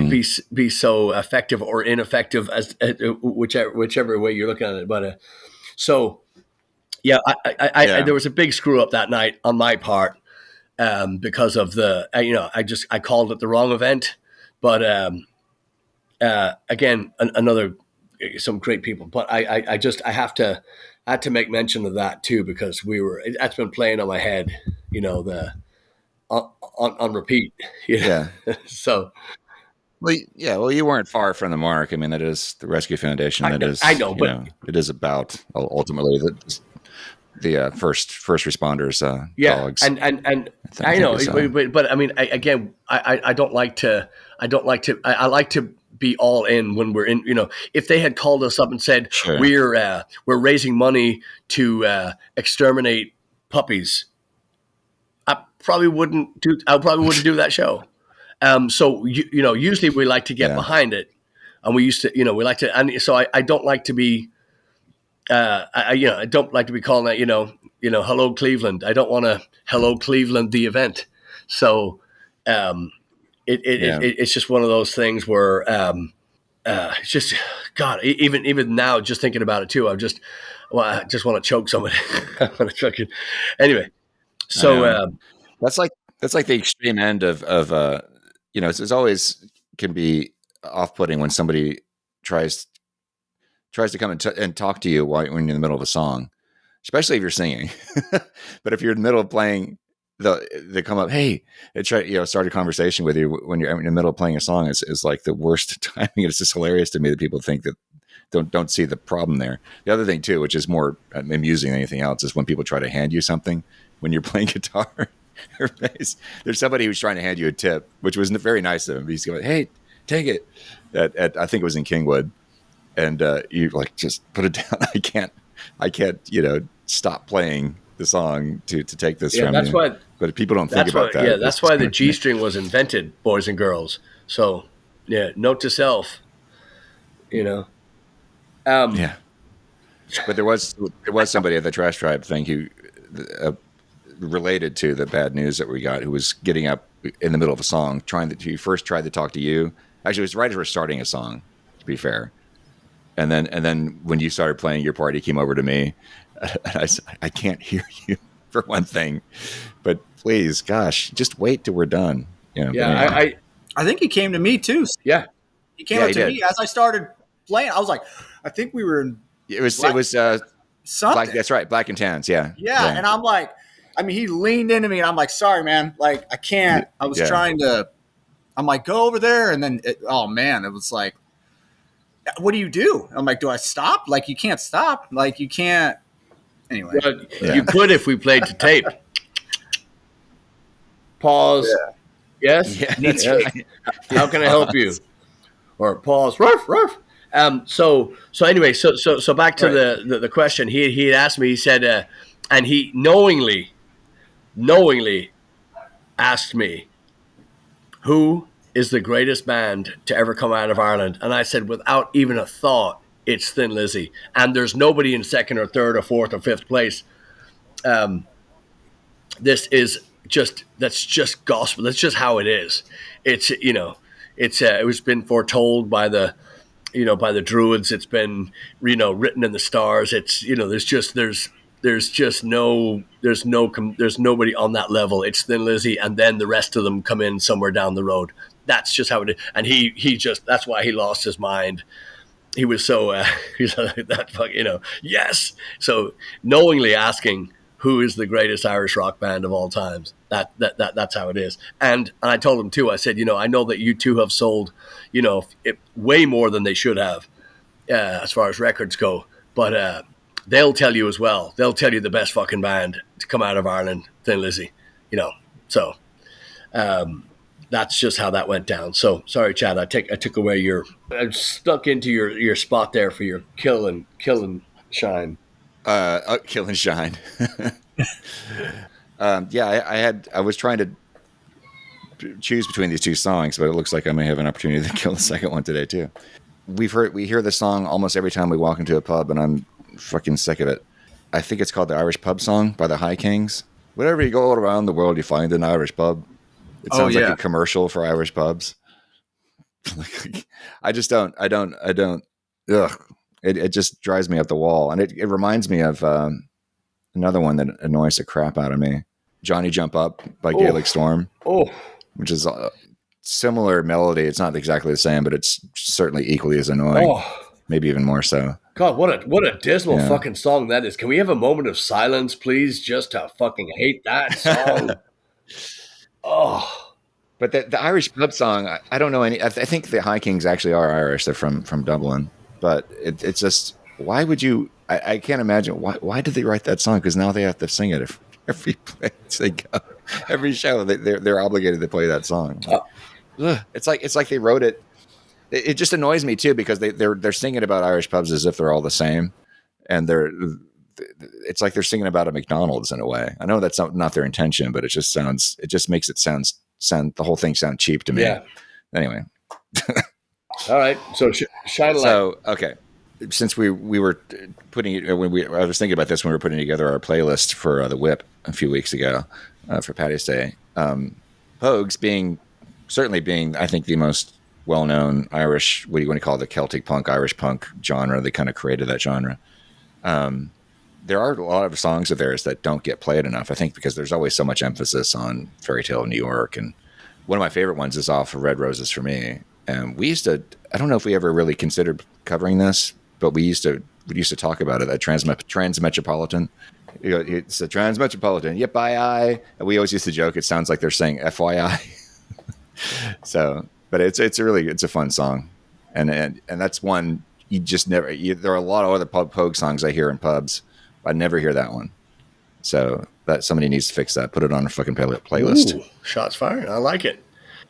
be so effective or ineffective as whichever way you're looking at it. But so. Yeah, I there was a big screw up that night on my part because of I called it the wrong event, but again some great people, but I had to make mention of that too, because that's been playing on my head, on repeat. Yeah. So. Well, you weren't far from the mark. I mean, that is the Rescue Foundation. I know, but it is about ultimately the first responders, dogs. And I know, but I mean, I don't like to. I like to be all in when we're in. If they had called us up and said, sure, we're raising money to exterminate puppies, I probably wouldn't do that show. So usually we like to get behind it, and we used to, we like to, and so I don't like to be. I don't like to be calling that, hello Cleveland. I don't want to hello Cleveland the event. So it's just one of those things where it's just, God, even now, just thinking about it too, I just want to choke somebody. Anyway, so that's like the extreme end of it's always can be off-putting when somebody tries to come and talk to you when you're in the middle of a song, especially if you're singing. But if you're in the middle of playing, they come up, hey, and try start a conversation with you when you're in the middle of playing a song is like the worst timing. It's just hilarious to me that people think that don't see the problem there. The other thing too, which is more amusing than anything else, is when people try to hand you something when you're playing guitar or bass. There's somebody who's trying to hand you a tip, which was very nice of him. He's going, hey, take it. I think it was in Kingwood. And you just put it down. I can't, stop playing the song to take this from you. Why, but people don't think about that. Yeah, that's why the G string was invented, boys and girls. So, note to self. Yeah. But there was somebody at the Trash Tribe thing who related to the bad news that we got, who was getting up in the middle of a song, he first tried to talk to you. Actually, it was right as we're starting a song, to be fair. And then when you started playing your part, he came over to me. And I said, I can't hear you for one thing, but please, gosh, just wait till we're done. I think he came to me too. Yeah, he came up to me as I started playing. I was like, I think we were in. It was something. That's right, Black and Tans. Yeah. And I'm like, he leaned into me, and I'm like, sorry, man, like I can't. I was trying to. I'm like, go over there, and then it was like, what do you do? I'm like, do I stop? Like, you can't stop. Like, you can't. Anyway. Well, you could if we played to tape. Pause. Yeah. Yes? Yeah, that's right. How can I help you? Or pause. Ruff, ruff. So anyway, so back to the question. He had asked me, he said, and he knowingly asked me, who is the greatest band to ever come out of Ireland? And I said, without even a thought, it's Thin Lizzy. And there's nobody in second or third or fourth or fifth place. This is that's just gospel. That's just how it is. It's, it was been foretold by the Druids. It's been, written in the stars. It's, there's there's nobody on that level. It's Thin Lizzy, and then the rest of them come in somewhere down the road. That's just how it is. And he just, that's why he lost his mind. He was so he's like that fuck, yes. So knowingly asking who is the greatest Irish rock band of all times. That's how it is. And I told him too. I said, I know that you two have sold, way more than they should have, as far as records go. But they'll tell you as well. They'll tell you the best fucking band to come out of Ireland, Thin Lizzy. So that's just how that went down. So sorry, Chad. I took away I stuck into your spot there for your kill and shine. Kill and shine. I was trying to choose between these two songs, but it looks like I may have an opportunity to kill the second one today too. We hear the song almost every time we walk into a pub, and I'm fucking sick of it. I think it's called the Irish Pub Song by the High Kings. Wherever you go around the world, you find an Irish pub. It sounds like a commercial for Irish pubs. I don't. Ugh. It just drives me up the wall. And it reminds me of another one that annoys the crap out of me. Johnny Jump Up by Gaelic Storm. Which is a similar melody. It's not exactly the same, but it's certainly equally as annoying. Maybe even more so. God, what a dismal fucking song that is. Can we have a moment of silence, please? Just to fucking hate that song. But the Irish Pub Song, I don't know any. I think the High Kings actually are Irish. They're from Dublin. But it's just, why would you? I can't imagine why did they write that song? Because now they have to sing it every place they go, every show. They're obligated to play that song. It's like they wrote it. It just annoys me too because they're singing about Irish pubs as if they're all the same, and it's like they're singing about a McDonald's in a way. I know that's not their intention, but it just makes it sound the whole thing sound cheap to me. Yeah. Anyway. All right. So shine a light. So okay, since we were putting it I was thinking about this when we were putting together our playlist for the Whip a few weeks ago for Patty's Day. Pogues certainly being I think the most well-known Irish, what do you want to call it, the Celtic punk, Irish punk genre. They kind of created that genre. There are a lot of songs of theirs that don't get played enough, I think, because there's always so much emphasis on Fairy Tale of New York. And one of my favorite ones is off of Red Roses for Me. And we used to, I don't know if we ever really considered covering this, but we used to talk about it, that Transmetropolitan. It's a Transmetropolitan, yep, aye. And we always used to joke, it sounds like they're saying FYI. So, but it's a fun song. And that's one you just never, there are a lot of other Pogue songs I hear in pubs. I never hear that one. So that somebody needs to fix that. Put it on a fucking playlist. Ooh, shots fired. I like it.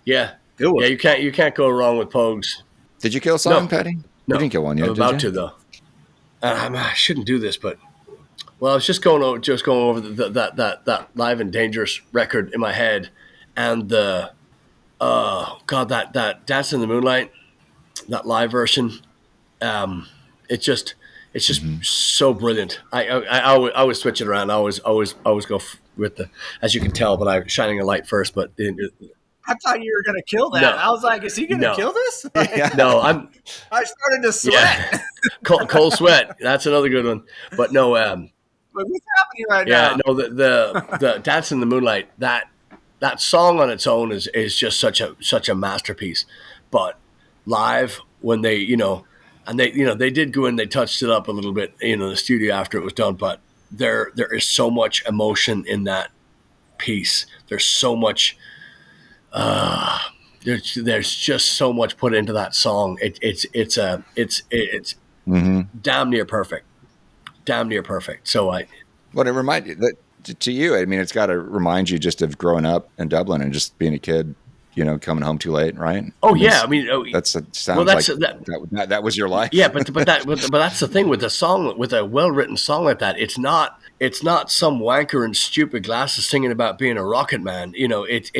Yeah. Good one. Yeah, you can't go wrong with Pogues. Did you kill a song, Patty? No. You didn't kill one yet, I'm about to, though. I shouldn't do this, but I was just going over that Live and Dangerous record in my head, and that Dance in the Moonlight, that live version. It's just so brilliant. I always switch it around. I always go with the, as you can tell, but I'm shining a light first. But I thought you were going to kill that. No. I was like, is he going to kill this? No, I started to sweat. Yeah. Cold sweat. That's another good one. But no. What's happening right now? Yeah, no. The Dance in the Moonlight. That song on its own is just such a masterpiece. But live, when they and they did go in, they touched it up a little bit in the studio after it was done. But there is so much emotion in that piece. There's so much. There's just so much put into that song. It's damn near perfect. So it remind you that to you, I mean, it's got to remind you just of growing up in Dublin and just being a kid, coming home too late, right? Oh yeah, I mean, that was your life. Yeah, but that's the thing with a song, with a well-written song like that. It's not some wanker in stupid glasses singing about being a rocket man. This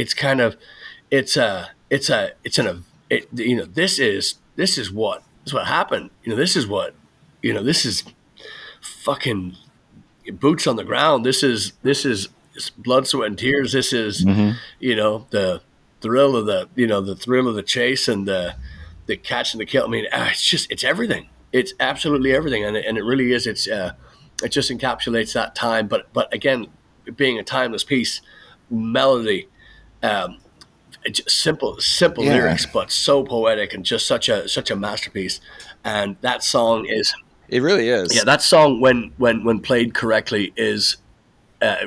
is what happened. This is fucking boots on the ground. This is blood, sweat, and tears. This is the thrill of the chase and the catch and the kill. I mean, it's everything. It's absolutely everything, and it really is. It's it just encapsulates that time. But again, being a timeless piece, melody, simple lyrics, but so poetic and just such a masterpiece. And that song is. It really is. Yeah, that song when played correctly is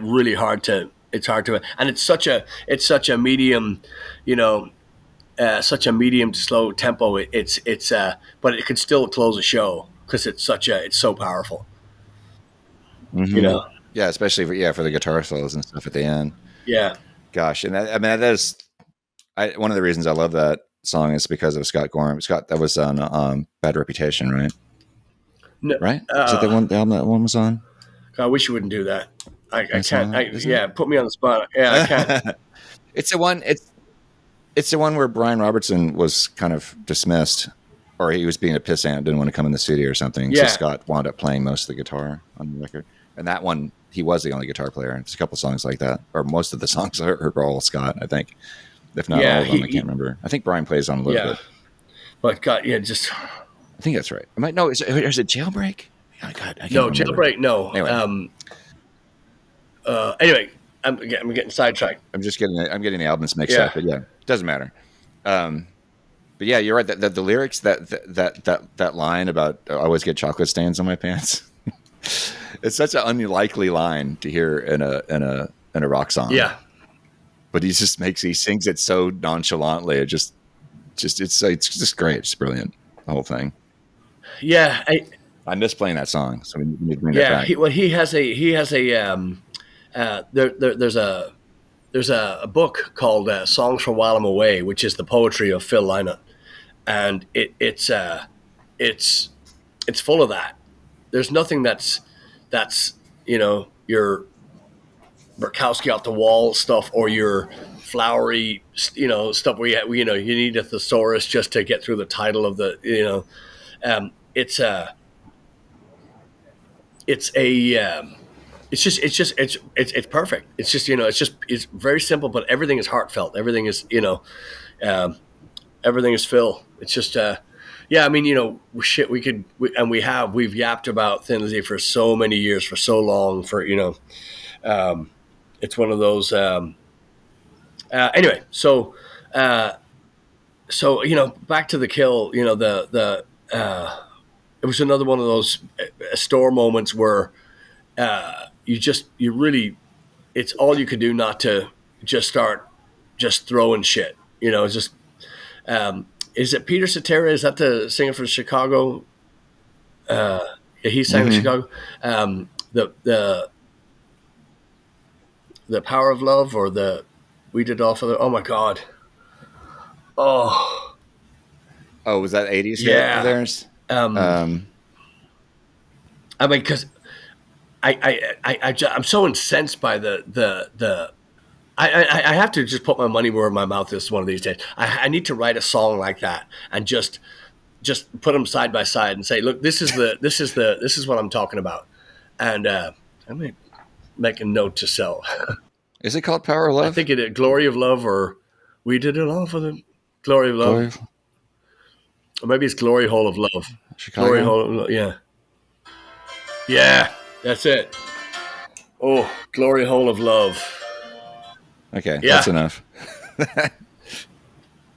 really hard to. It's hard to, and it's such a medium, such a medium to slow tempo. But it could still close a show because it's so powerful. Mm-hmm. Yeah, especially for the guitar solos and stuff at the end. Yeah, gosh, and that is one of the reasons I love that song is because of Scott Gorham. Scott, that was on Bad Reputation, right? No, right? Is that the album that one was on? I wish you wouldn't do that. I can't. Put me on the spot. Yeah, I can't. It's the one where Brian Robertson was kind of dismissed, or he was being a pissant, didn't want to come in the studio or something. Yeah. So Scott wound up playing most of the guitar on the record. And that one, he was the only guitar player. There's a couple songs like that, or most of the songs are all Scott, I think. If not all of them, I can't remember. I think Brian plays on a little bit. But God, just. I think that's right. Is it Jailbreak? Oh, God, I can't no, remember. Jailbreak, no. Anyway, I'm getting sidetracked. I'm getting the albums mixed up, but yeah, it doesn't matter. But yeah, you're right. That the lyrics, that line about I always get chocolate stains on my pants. It's such an unlikely line to hear in a rock song. Yeah, but he sings it so nonchalantly. It it's just great. It's brilliant. The whole thing. Yeah, I miss playing that song. So we need to bring that back. There's a book called Songs from While I'm Away, which is the poetry of Phil Lynott, and it's full of that. There's nothing that's your Bukowski off the wall stuff or your flowery stuff where you need a thesaurus just to get through the title of the it's perfect. It's just it's very simple, but everything is heartfelt. Everything is everything is Phil. It's just we've yapped about Thin Lizzy for so many years, for so long, it's one of those anyway. So back to The Kill. It was another one of those store moments where you really, it's all you could do not to just start just throwing shit. It's just is it Peter Cetera? Is that the singer from Chicago? He sang in Chicago. The Power of Love, or We Did All for the. Oh my God. Oh, was that 80s? Yeah, theirs. Because I'm so incensed by the. I have to just put my money where my mouth is one of these days. I need to write a song like that and just put them side by side and say, look, this is what I'm talking about, and I mean, make a note to sell. Is it called Power of Love? I think it is Glory of Love, or We Did It All for the Glory of Love. Or maybe it's Glory Hole of Love. Chicago? Glory Hole of Love, yeah. Yeah, that's it. Oh, Glory Hole of Love. Okay, that's enough.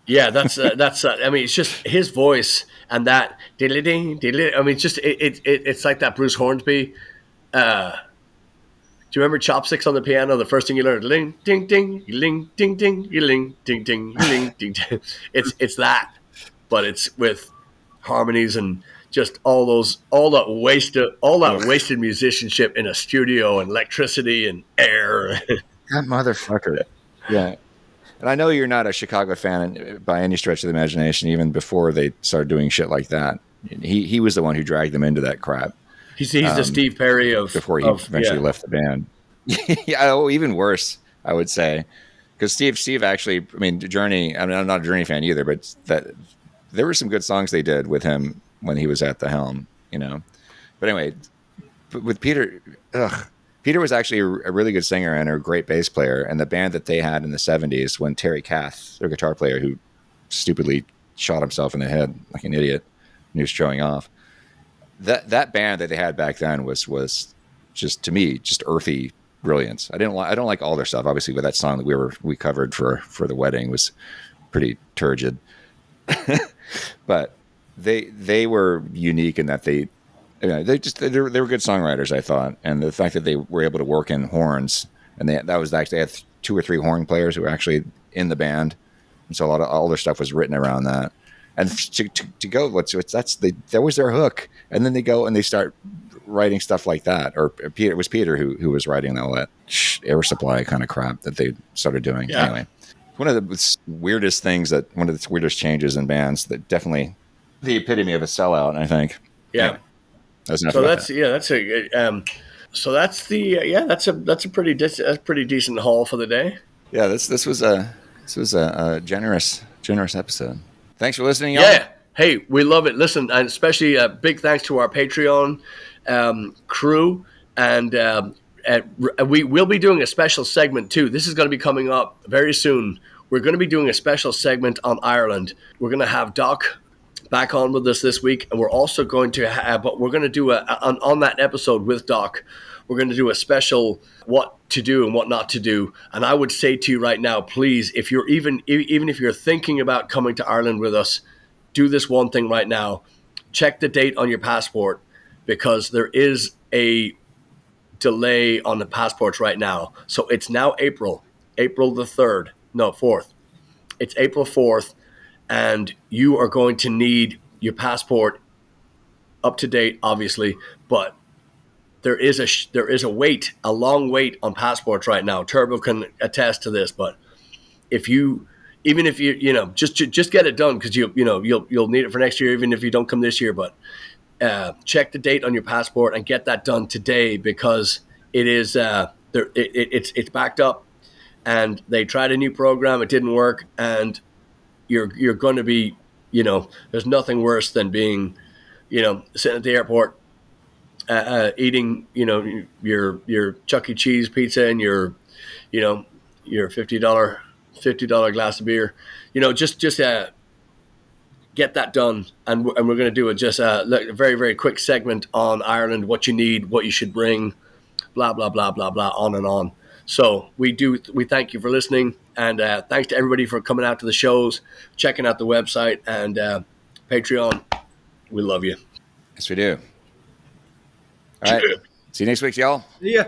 Yeah, that's I mean, it's just his voice and that diddly-ding, diddly. I mean, it's like that Bruce Hornsby. Do you remember Chopsticks on the piano? The first thing you learn, ling, ding, ding, ling, ding, ding, ling, ding, ding, ling, ding, ding. It's that, but it's with harmonies and just all that wasted musicianship in a studio and electricity and air. That motherfucker. Yeah. And I know you're not a Chicago fan by any stretch of the imagination, even before they started doing shit like that. He was the one who dragged them into that crap. He's the Steve Perry of before he eventually left the band. Yeah, even worse, I would say, because Steve actually, I mean, Journey. I mean, I'm not a Journey fan either, but there were some good songs they did with him when he was at the helm, But anyway, with Peter, Peter was actually a really good singer and a great bass player. And the band that they had in the 70s, when Terry Kath, their guitar player, who stupidly shot himself in the head like an idiot, and he was showing off. That band that they had back then was just to me, just earthy brilliance. I don't like all their stuff, obviously, but that song that we covered for the wedding was pretty turgid. But they were unique in that they were good songwriters, I thought, and the fact that they were able to work in horns, and they had 2 or 3 horn players who were actually in the band, and so all their stuff was written around that. And to go, that was their hook, and then they go and they start writing stuff like that. Or it was Peter who was writing all that Air Supply kind of crap that they started doing. Yeah. Anyway, one of the weirdest changes in bands that definitely the epitome of a sellout, I think. Yeah. Anyway, that's a pretty decent haul for the day. Yeah, this was a generous episode. Thanks for listening, y'all. Yeah. Hey, we love it. Listen, and especially big thanks to our Patreon crew, and we will be doing a special segment too. This is going to be coming up very soon. We're going to be doing a special segment on Ireland. We're going to have Doc back on with us this week, and we're also going to do on that episode with Doc. We're going to do a special what to do and what not to do. And I would say to you right now, please, if you're even if you're thinking about coming to Ireland with us, do this one thing right now. Check the date on your passport, because there is a delay on the passports right now. So it's now April the 4th. It's April 4th, and you are going to need your passport up to date, obviously, but there is a long wait on passports right now. Turbo can attest to this, but if you just get it done, because you'll need it for next year, even if you don't come this year. But check the date on your passport and get that done today, because it is it's backed up, and they tried a new program, it didn't work, and you're going to be, there's nothing worse than being, sitting at the airport, eating, your Chuck E. Cheese pizza and your $50 glass of beer, just get that done. And we're going to do a very, very quick segment on Ireland, what you need, what you should bring, blah, blah, blah, blah, blah, on and on. So we thank you for listening, and thanks to everybody for coming out to the shows, checking out the website, and Patreon. We love you. Yes, we do. All right. See you next week, y'all. See ya.